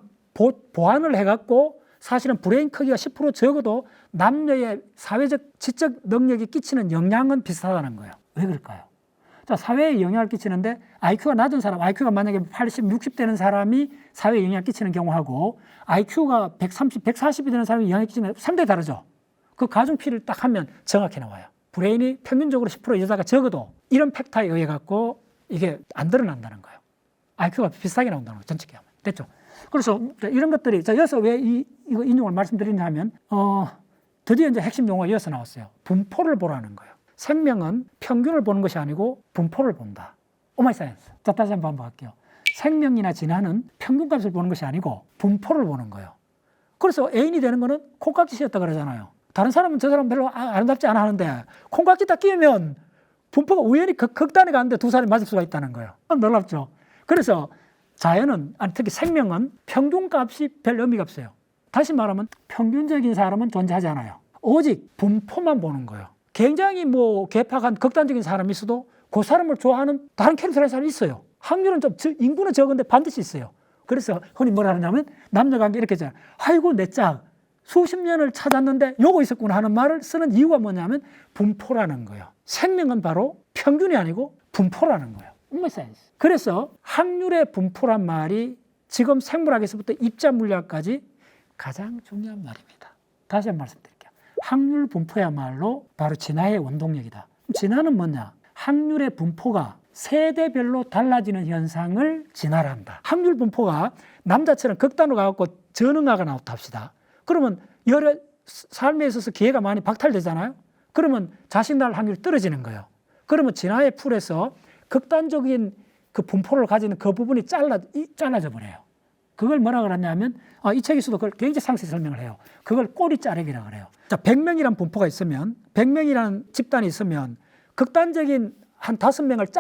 보완을 해갖고 사실은 브레인 크기가 10% 적어도 남녀의 사회적 지적 능력이 끼치는 영향은 비슷하다는 거예요. 왜 그럴까요? 자, 사회에 영향을 끼치는데 IQ가 낮은 사람, IQ가 만약에 80, 60 되는 사람이 사회에 영향을 끼치는 경우하고 IQ가 130, 140이 되는 사람이 영향을 끼치는 상당히 다르죠. 그 가중피를 딱 하면 정확히 나와요. 브레인이 평균적으로 10% 여자가 적어도 이런 팩터에 의해 갖고 이게 안 드러난다는 거예요. IQ가 비슷하게 나온다는 거예요. 전체기 하면. 됐죠? 그래서 이런 것들이 자, 여기서 왜 이거 인용을 말씀드리냐 하면 드디어 이제 핵심 용어가 이어서 나왔어요. 분포를 보라는 거예요. 생명은 평균을 보는 것이 아니고 분포를 본다. 오마이 사이언스. 자, 다시 한번 할게요. 생명이나 진화는 평균값을 보는 것이 아니고 분포를 보는 거예요. 그래서 애인이 되는 거는 콩깍지 씌었다 그러잖아요. 다른 사람은 저 사람 별로 아름답지 않아 하는데 콩깍지 딱 끼우면 분포가 우연히 극단에 가는데 두 사람이 맞을 수가 있다는 거예요. 놀랍죠? 그래서 자연은, 특히 생명은 평균값이 별 의미가 없어요. 다시 말하면 평균적인 사람은 존재하지 않아요. 오직 분포만 보는 거예요. 굉장히 개팍한 극단적인 사람이 있어도 그 사람을 좋아하는 다른 캐릭터의 사람이 있어요. 확률은 인구는 적은데 반드시 있어요. 그래서 흔히 뭐라 하냐면 남녀 관계 이렇게 하잖아요. 아이고 내 짝 수십 년을 찾았는데 요거 있었구나 하는 말을 쓰는 이유가 뭐냐면 분포라는 거예요. 생명은 바로 평균이 아니고 분포라는 거예요. 그래서 확률의 분포란 말이 지금 생물학에서부터 입자 물리학까지 가장 중요한 말입니다. 다시 한번 말씀드릴게요. 확률 분포야말로 바로 진화의 원동력이다. 진화는 뭐냐? 확률의 분포가 세대별로 달라지는 현상을 진화라 한다. 확률 분포가 남자처럼 극단으로 가고 전응화가 나왔다 합시다. 그러면 여러 삶에 있어서 기회가 많이 박탈되잖아요. 그러면 자식 낳을 확률이 떨어지는 거예요. 그러면 진화의 풀에서 극단적인 그 분포를 가지는 그 부분이 잘라져 버려요. 그걸 뭐라 그러냐면 이 책에서도 그걸 굉장히 상세히 설명을 해요. 그걸 꼬리 자르기라고 그래요. 자, 100명이라는 분포가 있으면 100명이라는 집단이 있으면 극단적인 한 5명을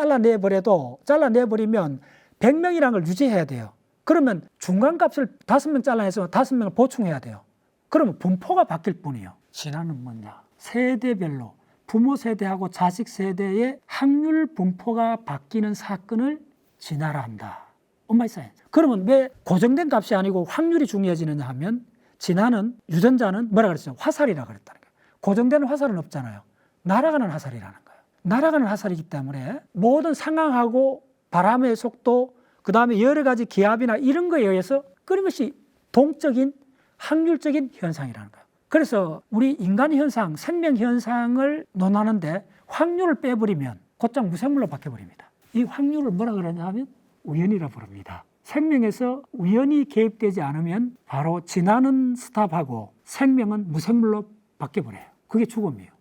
잘라내버리면 100명이라는 걸 유지해야 돼요. 그러면 중간값을 5명 잘라내서 5명을 보충해야 돼요. 그러면 분포가 바뀔 뿐이에요. 진화는 뭐냐? 세대별로 부모 세대하고 자식 세대의 확률 분포가 바뀌는 사건을 진화라 한다. 엄마 있어요. 그러면 왜 고정된 값이 아니고 확률이 중요해지느냐 하면 진화는 유전자는 뭐라 그랬어요? 화살이라고 그랬다는 거예요. 고정된 화살은 없잖아요. 날아가는 화살이라는 거예요. 날아가는 화살이기 때문에 모든 상황하고 바람의 속도 그 다음에 여러 가지 기압이나 이런 거에 의해서 끊임없이 동적인 확률적인 현상이라는 거예요. 그래서 우리 인간 현상, 생명 현상을 논하는데 확률을 빼버리면 곧장 무생물로 바뀌어버립니다. 이 확률을 뭐라 그러냐 하면 우연이라 부릅니다. 생명에서 우연이 개입되지 않으면 바로 진화는 스탑하고 생명은 무생물로 바뀌어버려요. 그게 죽음이에요.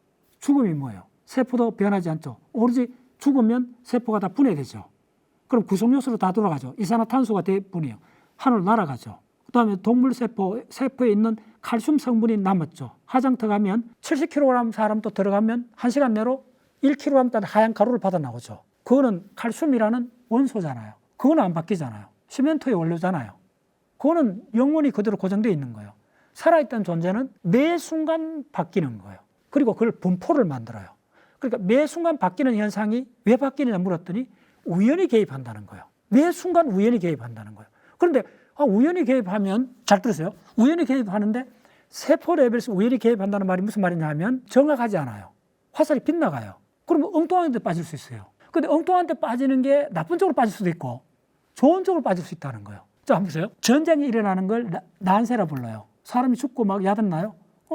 죽음이 뭐예요? 세포도 변하지 않죠. 오로지 죽으면 세포가 다 분해되죠. 그럼 구성요소로 다 돌아가죠. 이산화탄소가 대분이에요. 하늘로 날아가죠. 그 다음에 동물 세포에 있는 칼슘 성분이 남았죠. 화장터 가면 70kg 사람도 들어가면 1시간 내로 1kg 하얀 가루를 받아 나오죠. 그거는 칼슘이라는 원소잖아요. 그거는 안 바뀌잖아요. 시멘토의 원료잖아요. 그거는 영원히 그대로 고정되어 있는 거예요. 살아있던 존재는 매 순간 바뀌는 거예요. 그리고 그걸 분포를 만들어요. 그러니까 매 순간 바뀌는 현상이 왜 바뀌느냐 물었더니 우연히 개입한다는 거예요. 매 순간 우연히 개입한다는 거예요. 그런데 우연히 개입하면 잘 들으세요. 우연히 개입하는데 세포 레벨에서 우연히 개입한다는 말이 무슨 말이냐 하면 정확하지 않아요. 화살이 빗나가요. 그러면 엉뚱한 데 빠질 수 있어요. 근데 엉뚱한 데 빠지는 게 나쁜 쪽으로 빠질 수도 있고 좋은 쪽으로 빠질 수 있다는 거예요. 자, 한번 보세요. 전쟁이 일어나는 걸 난세라 불러요. 사람이 죽고 막 야단나요?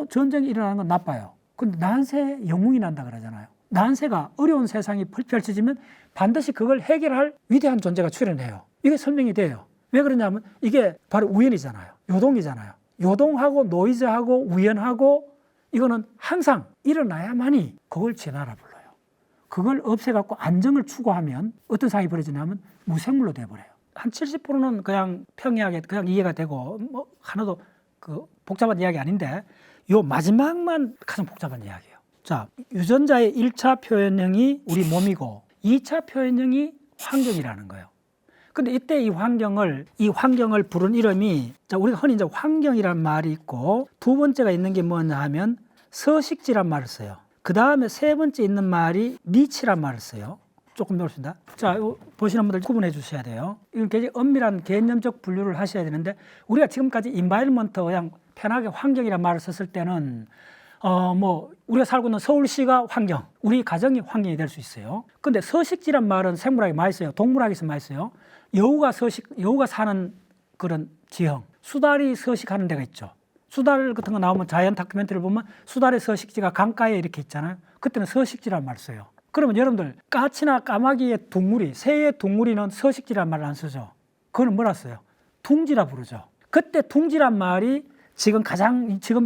전쟁이 일어나는 건 나빠요. 근데 난세 영웅이 난다 그러잖아요. 난세가 어려운 세상이 펼쳐지면 반드시 그걸 해결할 위대한 존재가 출현해요. 이게 설명이 돼요. 왜 그러냐면 이게 바로 우연이잖아요. 요동이잖아요. 요동하고 노이즈하고 우연하고 이거는 항상 일어나야만이 그걸 진화라 불러요. 그걸 없애갖고 안정을 추구하면 어떤 상황이 벌어지냐면 무생물로 돼버려요. 한 70%는 그냥 평이하게 그냥 이해가 되고 뭐 하나도 그 복잡한 이야기 아닌데 요 마지막만 가장 복잡한 이야기예요. 자, 유전자의 1차 표현형이 우리 몸이고 2차 표현형이 환경이라는 거예요. 근데 이때 이 환경을 부른 이름이 자, 우리가 흔히 이제 환경이란 말이 있고 두 번째가 있는 게 뭐냐 하면 서식지란 말을 써요. 그 다음에 세 번째 있는 말이 니치란 말을 써요. 조금 배웠습니다. 자, 보시는 분들 구분해 주셔야 돼요. 이건 굉장히 엄밀한 개념적 분류를 하셔야 되는데 우리가 지금까지 인바이러먼트 그냥 편하게 환경이란 말을 썼을 때는 우리가 살고 있는 서울시가 환경, 우리 가정이 환경이 될 수 있어요. 근데 서식지란 말은 생물학에 많이 써요. 동물학에서 많이 써요. 여우가 사는 그런 지형, 수달이 서식하는 데가 있죠. 수달 같은 거 나오면 자연 다큐멘터리를 보면 수달의 서식지가 강가에 이렇게 있잖아요. 그때는 서식지란 말을 써요. 그러면 여러분들 까치나 까마귀의 둥구리, 새의 둥구리는 서식지란 말을 안 쓰죠. 그거는 뭐라 써요? 둥지라 부르죠. 그때 둥지란 말이 지금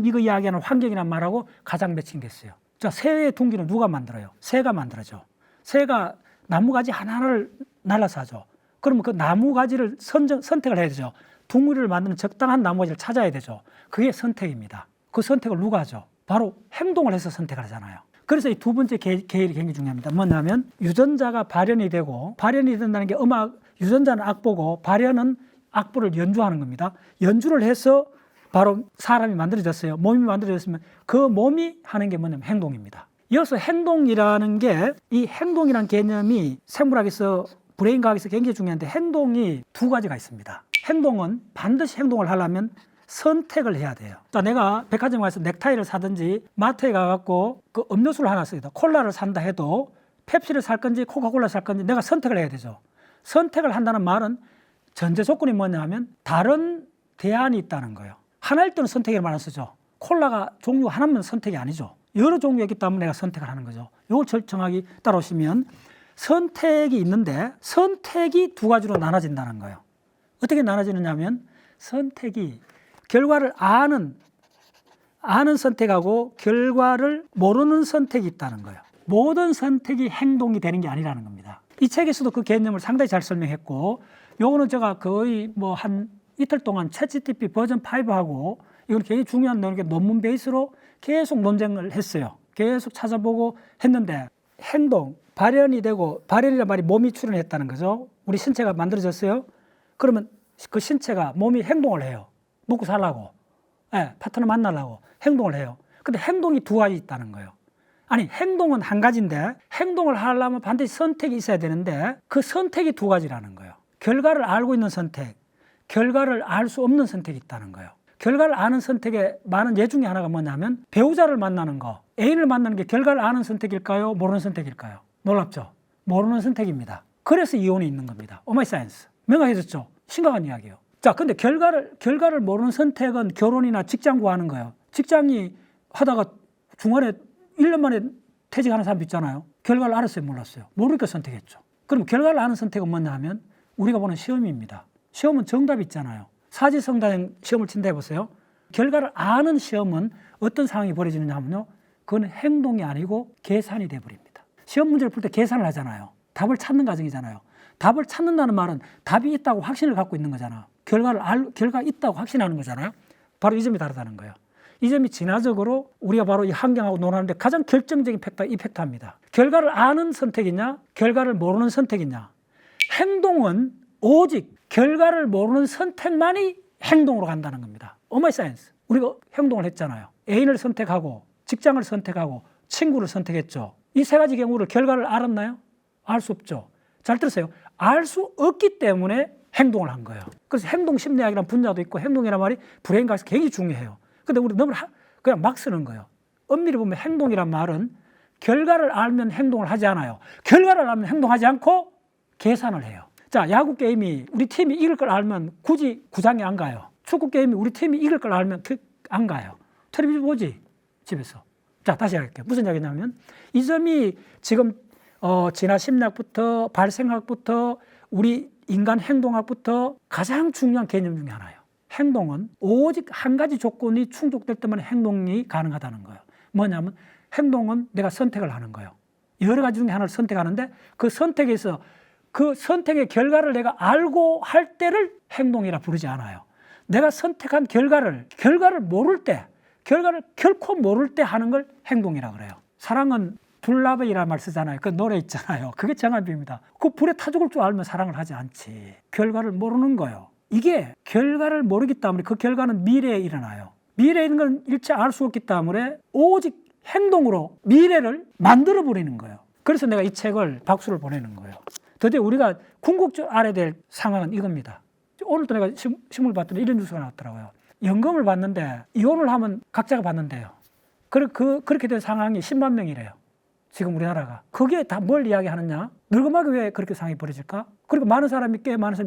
이거 이야기하는 환경이란 말하고 가장 매칭됐어요. 자, 새의 둥기는 누가 만들어요? 새가 만들어죠. 새가 나무가지 하나를 날라서 하죠. 그러면 그 나무가지를 선택을 해야 되죠. 둥구리를 만드는 적당한 나무가지를 찾아야 되죠. 그게 선택입니다. 그 선택을 누가 하죠? 바로 행동을 해서 선택을 하잖아요. 그래서 이 두 번째 계율이 굉장히 중요합니다. 뭐냐면 유전자가 발현이 된다는 게 유전자는 악보고 발현은 악보를 연주하는 겁니다. 연주를 해서 바로 사람이 만들어졌어요. 몸이 만들어졌으면 그 몸이 하는 게 뭐냐면 행동입니다. 이어서 행동이라는 게 이 행동이라는 개념이 생물학에서 브레인 과학에서 굉장히 중요한데 행동이 두 가지가 있습니다. 행동은 반드시 행동을 하려면 선택을 해야 돼요. 자, 내가 백화점 가서 넥타이를 사든지 마트에 가갖고 그 음료수를 하나 쓰다 콜라를 산다 해도 펩시를 살 건지 코카콜라를 살 건지 내가 선택을 해야 되죠. 선택을 한다는 말은 전제 조건이 뭐냐 하면 다른 대안이 있다는 거예요. 하나일 때는 선택을 말 안 쓰죠. 콜라가 종류 하나면 선택이 아니죠. 여러 종류가 있기 때문에 내가 선택을 하는 거죠. 이걸 정확히 따라오시면 선택이 있는데 선택이 두 가지로 나눠진다는 거예요. 어떻게 나눠지느냐 하면 선택이 결과를 아는 선택하고 결과를 모르는 선택이 있다는 거예요. 모든 선택이 행동이 되는 게 아니라는 겁니다. 이 책에서도 그 개념을 상당히 잘 설명했고, 요거는 제가 거의 뭐 한 이틀 동안 챗GPT 버전 5하고 이건 굉장히 중요한 내용이 논문 베이스로 계속 논쟁을 했어요. 계속 찾아보고 했는데, 행동, 발현이 되고, 발현이란 말이 몸이 출현했다는 거죠. 우리 신체가 만들어졌어요. 그러면 그 신체가, 몸이 행동을 해요. 먹고 살라고, 파트너 만나려고 행동을 해요. 근데 행동이 두 가지 있다는 거예요. 아니, 행동은 한 가지인데 행동을 하려면 반드시 선택이 있어야 되는데 그 선택이 두 가지라는 거예요. 결과를 알고 있는 선택, 결과를 알 수 없는 선택이 있다는 거예요. 결과를 아는 선택의 많은 예 중에 하나가 뭐냐면, 배우자를 만나는 거, 애인을 만나는 게 결과를 아는 선택일까요? 모르는 선택일까요? 놀랍죠? 모르는 선택입니다. 그래서 이혼이 있는 겁니다. 오마이 사이언스. 명확해졌죠? 심각한 이야기예요. 자, 근데 결과를 모르는 선택은 결혼이나 직장 구하는 거예요. 직장이 하다가 중간에 1년 만에 퇴직하는 사람도 있잖아요. 결과를 알았어요, 몰랐어요? 모르니까 선택했죠. 그럼 결과를 아는 선택은 뭐냐 하면 우리가 보는 시험입니다. 시험은 정답이 있잖아요. 사지성단 시험을 친다 해보세요. 결과를 아는 시험은 어떤 상황이 벌어지느냐 하면요, 그건 행동이 아니고 계산이 돼버립니다. 시험 문제를 풀 때 계산을 하잖아요. 답을 찾는 과정이잖아요. 답을 찾는다는 말은 답이 있다고 확신을 갖고 있는 거잖아. 결과가 있다고 확신하는 거잖아요. 바로 이 점이 다르다는 거예요. 이 점이 진화적으로 우리가 바로 이 환경하고 논하는데 가장 결정적인 팩터가 이 팩터입니다. 결과를 아는 선택이냐, 결과를 모르는 선택이냐. 행동은 오직 결과를 모르는 선택만이 행동으로 간다는 겁니다. 오마이 사이언스. 우리가 행동을 했잖아요. 애인을 선택하고, 직장을 선택하고, 친구를 선택했죠. 이 세 가지 경우를 결과를 알았나요? 알 수 없죠. 잘 들으세요. 알 수 없기 때문에 행동을 한 거예요. 그래서 행동 심리학이라는 분야도 있고, 행동이라는 말이 브레인과학에서 굉장히 중요해요. 근데 우리 너무 그냥 막 쓰는 거예요. 엄밀히 보면 행동이란 말은 결과를 알면 행동을 하지 않아요. 결과를 알면 행동하지 않고 계산을 해요. 자, 야구 게임이 우리 팀이 이길 걸 알면 굳이 구장에 안 가요. 축구 게임이 우리 팀이 이길 걸 알면 안 가요. 텔레비전 보지, 집에서. 자, 다시 할게요. 무슨 이야기냐면 이 점이 지금 진화 심리학부터 발생학부터 우리 인간 행동학부터 가장 중요한 개념 중에 하나예요. 행동은 오직 한 가지 조건이 충족될 때만 행동이 가능하다는 거예요. 뭐냐면 행동은 내가 선택을 하는 거예요. 여러 가지 중에 하나를 선택하는데 그 선택에서 그 선택의 결과를 내가 알고 할 때를 행동이라 부르지 않아요. 내가 선택한 결과를 모를 때, 결과를 결코 모를 때 하는 걸 행동이라 그래요. 사랑은 불나베이라는 말 쓰잖아요. 그 노래 있잖아요. 그게 정합입니다. 그 불에 타 죽을 줄 알면 사랑을 하지 않지. 결과를 모르는 거예요. 이게 결과를 모르기 때문에 그 결과는 미래에 일어나요. 미래에 있는 건 일체 알 수 없기 때문에 오직 행동으로 미래를 만들어버리는 거예요. 그래서 내가 이 책을 박수를 보내는 거예요. 드디어 우리가 궁극적으로 알아야 될 상황은 이겁니다. 오늘도 내가 신문을 봤더니 이런 뉴스가 나왔더라고요. 연금을 받는데 이혼을 하면 각자가 받는데요. 그렇게 된 상황이 10만 명이래요. 지금 우리나라가. 그게 다 뭘 이야기하느냐? 늙음하게 왜 그렇게 상황이 벌어질까? 그리고 많은 사람이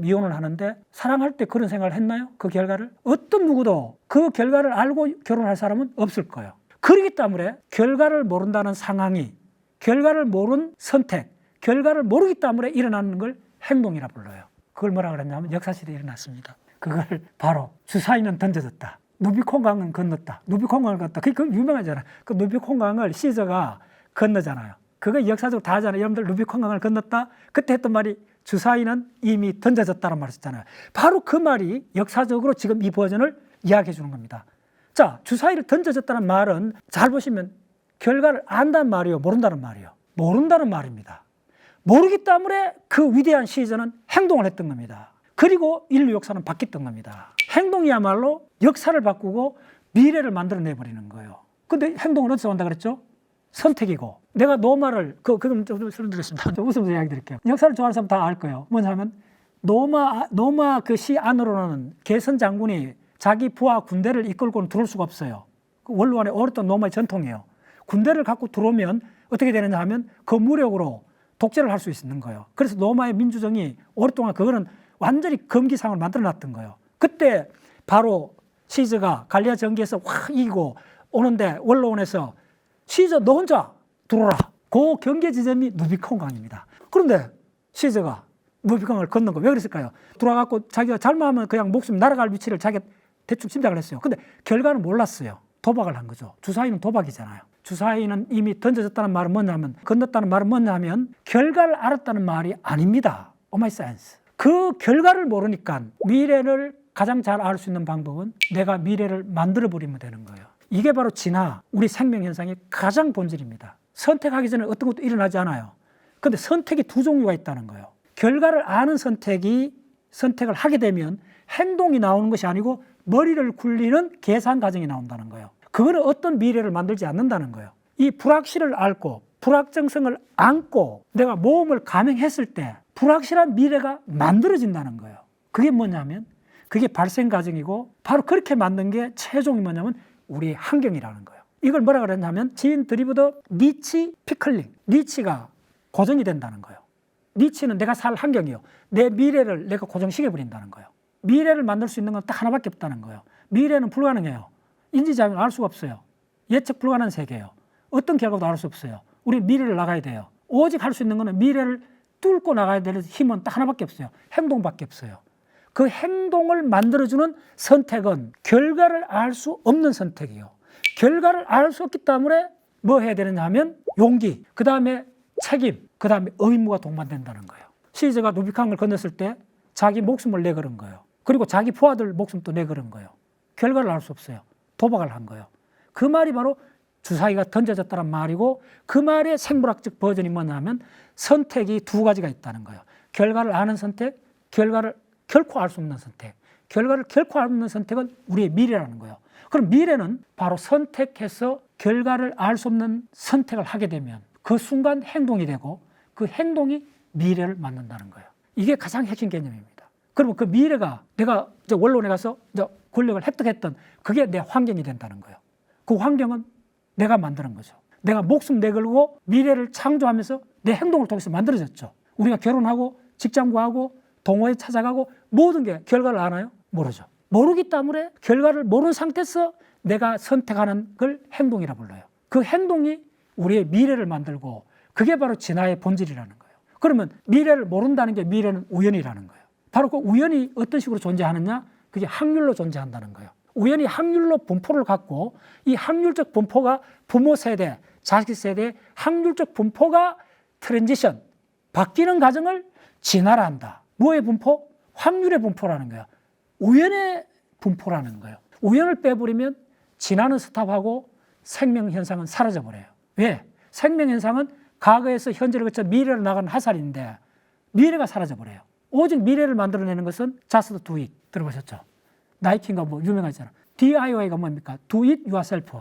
이혼을 하는데 사랑할 때 그런 생각을 했나요? 그 결과를? 어떤 누구도 그 결과를 알고 결혼할 사람은 없을 거예요. 그렇기 때문에 결과를 모른다는 상황이, 결과를 모른 선택, 결과를 모르기 때문에 일어나는 걸 행동이라 불러요. 그걸 뭐라 그랬냐면 역사시대에 일어났습니다. 그걸 바로 주사위는 던져졌다. 누비콘강은 건넜다. 누비콘강을 건넜다. 그게 유명하잖아요. 그 누비콘강을 시저가 건너잖아요. 그거 역사적으로 다 하잖아요. 여러분들 루비콘강을 건넜다. 그때 했던 말이 주사위는 이미 던져졌다는 말을 썼잖아요. 바로 그 말이 역사적으로 지금 이 버전을 이야기해 주는 겁니다. 자, 주사위를 던져졌다는 말은 잘 보시면 결과를 안다는 말이요, 모른다는 말이요. 모른다는 말입니다. 모르기 때문에 그 위대한 시저는 행동을 했던 겁니다. 그리고 인류 역사는 바뀌었던 겁니다. 행동이야말로 역사를 바꾸고 미래를 만들어내버리는 거예요. 근데 행동은 어디서 온다 그랬죠? 선택이고. 내가 노마를, 그럼 좀 설명드리겠습니다. 웃으면서 이야기 드릴게요. 역사를 좋아하는 사람 다 알 거예요. 뭐냐면, 노마 그 시 안으로는 개선 장군이 자기 부하 군대를 이끌고는 들어올 수가 없어요. 그 원로 안에 오랫동안 노마의 전통이에요. 군대를 갖고 들어오면 어떻게 되느냐 하면 그 무력으로 독재를 할 수 있는 거예요. 그래서 로마의 민주정이 오랫동안 그거는 완전히 금기상을 만들어놨던 거예요. 그때 바로 시저가 갈리아 전기에서 확 이기고 오는데 원로원에서 시저 너 혼자 들어오라. 그 경계 지점이 누비콘강입니다. 그런데 시저가 누비콘강을 건넌 거 왜 그랬을까요? 들어와갖고 자기가 잘못하면 그냥 목숨 날아갈 위치를 자기가 대충 짐작을 했어요. 근데 결과는 몰랐어요. 도박을 한 거죠. 주사위는 도박이잖아요. 주사위는 이미 던져졌다는 말은 뭐냐면, 건넜다는 말은 뭐냐면 결과를 알았다는 말이 아닙니다. 오마이 사이언스. 그 결과를 모르니까 미래를 가장 잘 알 수 있는 방법은 내가 미래를 만들어 버리면 되는 거예요. 이게 바로 진화, 우리 생명 현상의 가장 본질입니다. 선택하기 전에 어떤 것도 일어나지 않아요. 그런데 선택이 두 종류가 있다는 거예요. 결과를 아는 선택을 하게 되면 행동이 나오는 것이 아니고 머리를 굴리는 계산 과정이 나온다는 거예요. 그거는 어떤 미래를 만들지 않는다는 거예요. 이 불확실을 앓고 불확정성을 안고 내가 모험을 감행했을 때 불확실한 미래가 만들어진다는 거예요. 그게 뭐냐면 그게 발생 과정이고, 바로 그렇게 만든 게 최종이 뭐냐면 우리의 환경이라는 거예요. 이걸 뭐라 그랬냐면 지인 드리브더 니치 피클링. 니치가 고정이 된다는 거예요. 니치는 내가 살 환경이요. 내 미래를 내가 고정시켜 버린다는 거예요. 미래를 만들 수 있는 건 딱 하나밖에 없다는 거예요. 미래는 불가능해요. 인지자명을 알 수가 없어요. 예측 불가능한 세계예요. 어떤 결과도 알 수 없어요. 우리는 미래를 나가야 돼요. 오직 할 수 있는 거는 미래를 뚫고 나가야 될 힘은 딱 하나밖에 없어요. 행동밖에 없어요. 그 행동을 만들어주는 선택은 결과를 알 수 없는 선택이에요. 결과를 알 수 없기 때문에 뭐 해야 되느냐 하면 용기, 그 다음에 책임, 그 다음에 의무가 동반된다는 거예요. 시저가 루비칸을 건넜을 때 자기 목숨을 내걸은 거예요. 그리고 자기 부하들 목숨도 내걸은 거예요. 결과를 알 수 없어요. 도박을 한 거예요. 그 말이 바로 주사위가 던져졌다는 말이고, 그 말의 생물학적 버전이 뭐냐면 선택이 두 가지가 있다는 거예요. 결과를 아는 선택, 결과를 결코 알 수 없는 선택. 결과를 결코 알 수 없는 선택은 우리의 미래라는 거예요. 그럼 미래는 바로 선택해서 결과를 알 수 없는 선택을 하게 되면 그 순간 행동이 되고, 그 행동이 미래를 만든다는 거예요. 이게 가장 핵심 개념입니다. 그러면 그 미래가 내가 원론에 가서 권력을 획득했던 그게 내 환경이 된다는 거예요. 그 환경은 내가 만드는 거죠. 내가 목숨 내걸고 미래를 창조하면서 내 행동을 통해서 만들어졌죠. 우리가 결혼하고 직장 구하고 동호회 찾아가고 모든 게 결과를 아나요? 모르죠. 모르기 때문에 결과를 모르는 상태에서 내가 선택하는 걸 행동이라 불러요. 그 행동이 우리의 미래를 만들고, 그게 바로 진화의 본질이라는 거예요. 그러면 미래를 모른다는 게 미래는 우연이라는 거예요. 바로 그 우연이 어떤 식으로 존재하느냐? 그게 확률로 존재한다는 거예요. 우연히 확률로 분포를 갖고, 이 확률적 분포가 부모 세대, 자식 세대 확률적 분포가 트랜지션, 바뀌는 과정을 진화라 한다. 뭐의 분포? 확률의 분포라는 거예요. 우연의 분포라는 거예요. 우연을 빼버리면 진화는 스탑하고 생명 현상은 사라져버려요. 왜? 생명 현상은 과거에서 현재를 거쳐 미래로 나가는 화살인데 미래가 사라져버려요. 오직 미래를 만들어내는 것은 just do it. 들어보셨죠? 나이키가 뭐 유명하잖아. DIY가 뭡니까? Do it yourself.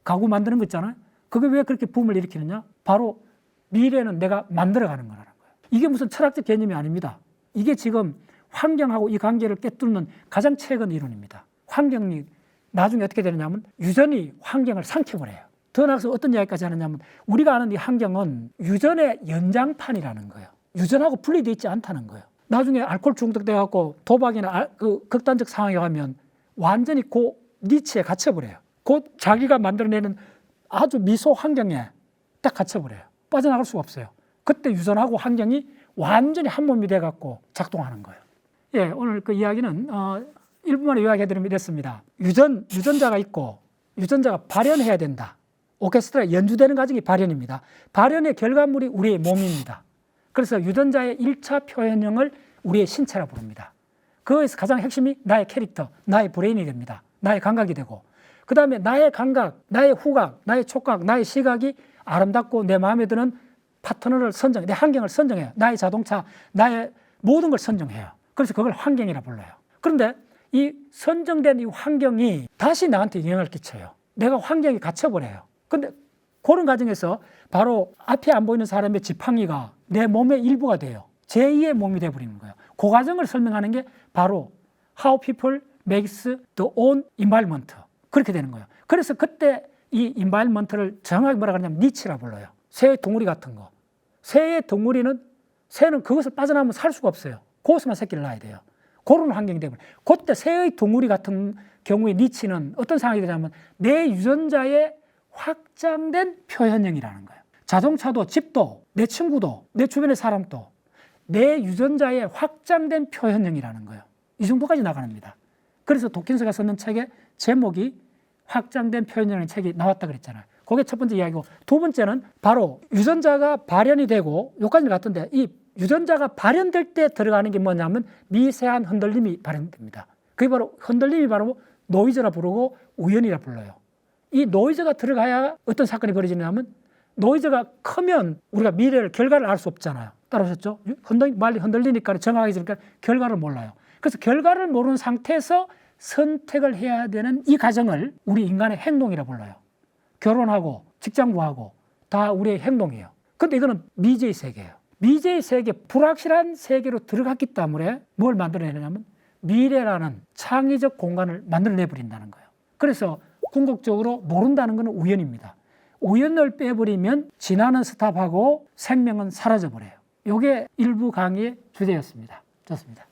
가구 만드는 거 있잖아요. 그게 왜 그렇게 붐을 일으키느냐? 바로 미래는 내가 만들어가는 거라는 거예요. 이게 무슨 철학적 개념이 아닙니다. 이게 지금 환경하고 이 관계를 꿰뚫는 가장 최근 이론입니다. 환경이 나중에 어떻게 되느냐면 유전이 환경을 삼켜버려요. 더 나아가서 어떤 이야기까지 하느냐면 우리가 아는 이 환경은 유전의 연장판이라는 거예요. 유전하고 분리되어 있지 않다는 거예요. 나중에 알코올 중독돼갖고 도박이나 그 극단적 상황에 가면 완전히 그 니치에 갇혀버려요. 곧 자기가 만들어내는 아주 미소 환경에 딱 갇혀버려요. 빠져나갈 수가 없어요. 그때 유전하고 환경이 완전히 한 몸이 돼갖고 작동하는 거예요. 예, 오늘 그 이야기는 1분 만에 요약해드리면 이랬습니다. 유전자가 있고 유전자가 발현해야 된다. 오케스트라에 연주되는 과정이 발현입니다. 발현의 결과물이 우리의 몸입니다. 그래서 유전자의 1차 표현형을 우리의 신체라 부릅니다. 그거에서 가장 핵심이 나의 캐릭터, 나의 브레인이 됩니다. 나의 감각이 되고, 그 다음에 나의 감각, 나의 후각, 나의 촉각, 나의 시각이 아름답고 내 마음에 드는 파트너를 선정해, 내 환경을 선정해요. 나의 자동차, 나의 모든 걸 선정해요. 그래서 그걸 환경이라 불러요. 그런데 이 선정된 이 환경이 다시 나한테 영향을 끼쳐요. 내가 환경에 갇혀버려요. 근데 그런 과정에서 바로 앞에 안 보이는 사람의 지팡이가 내 몸의 일부가 돼요. 제2의 몸이 돼버리는 거예요. 그 과정을 설명하는 게 바로 How people makes the own environment. 그렇게 되는 거예요. 그래서 그때 이 environment를 정확히 뭐라 그러냐면 니치라 불러요. 새의 덩어리 같은 거. 새의 덩어리는, 새는 그것을 빠져나오면 살 수가 없어요. 거기서만 새끼를 낳아야 돼요. 그런 환경이 되고, 그때 새의 덩어리 같은 경우에 니치는 어떤 상황이 되냐면 내 유전자의 확장된 표현형이라는 거예요. 자동차도 집도 내 친구도 내 주변의 사람도 내 유전자의 확장된 표현형이라는 거예요. 이 정도까지 나갑니다. 그래서 도킨스가 썼는 책의 제목이 확장된 표현형이라는 책이 나왔다 그랬잖아요. 그게 첫 번째 이야기고, 두 번째는 바로 유전자가 발현이 되고, 여기까지는 같은데 이 유전자가 발현될 때 들어가는 게 뭐냐면 미세한 흔들림이 발현됩니다. 그게 바로 흔들림이 바로 노이즈라 부르고 우연이라 불러요. 이 노이즈가 들어가야 어떤 사건이 벌어지냐면, 노이즈가 크면 우리가 미래를 결과를 알 수 없잖아요. 따라오셨죠? 많이 흔들리니까 정확하게 지니까 결과를 몰라요. 그래서 결과를 모르는 상태에서 선택을 해야 되는 이 과정을 우리 인간의 행동이라 불러요. 결혼하고 직장 구하고 다 우리의 행동이에요. 근데 이거는 미지의 세계예요. 미지의 세계, 불확실한 세계로 들어갔기 때문에 뭘 만들어내냐면 미래라는 창의적 공간을 만들어내버린다는 거예요. 그래서 궁극적으로 모른다는 것은 우연입니다. 우연을 빼버리면 진화는 스탑하고 생명은 사라져버려요. 이게 일부 강의의 주제였습니다. 좋습니다.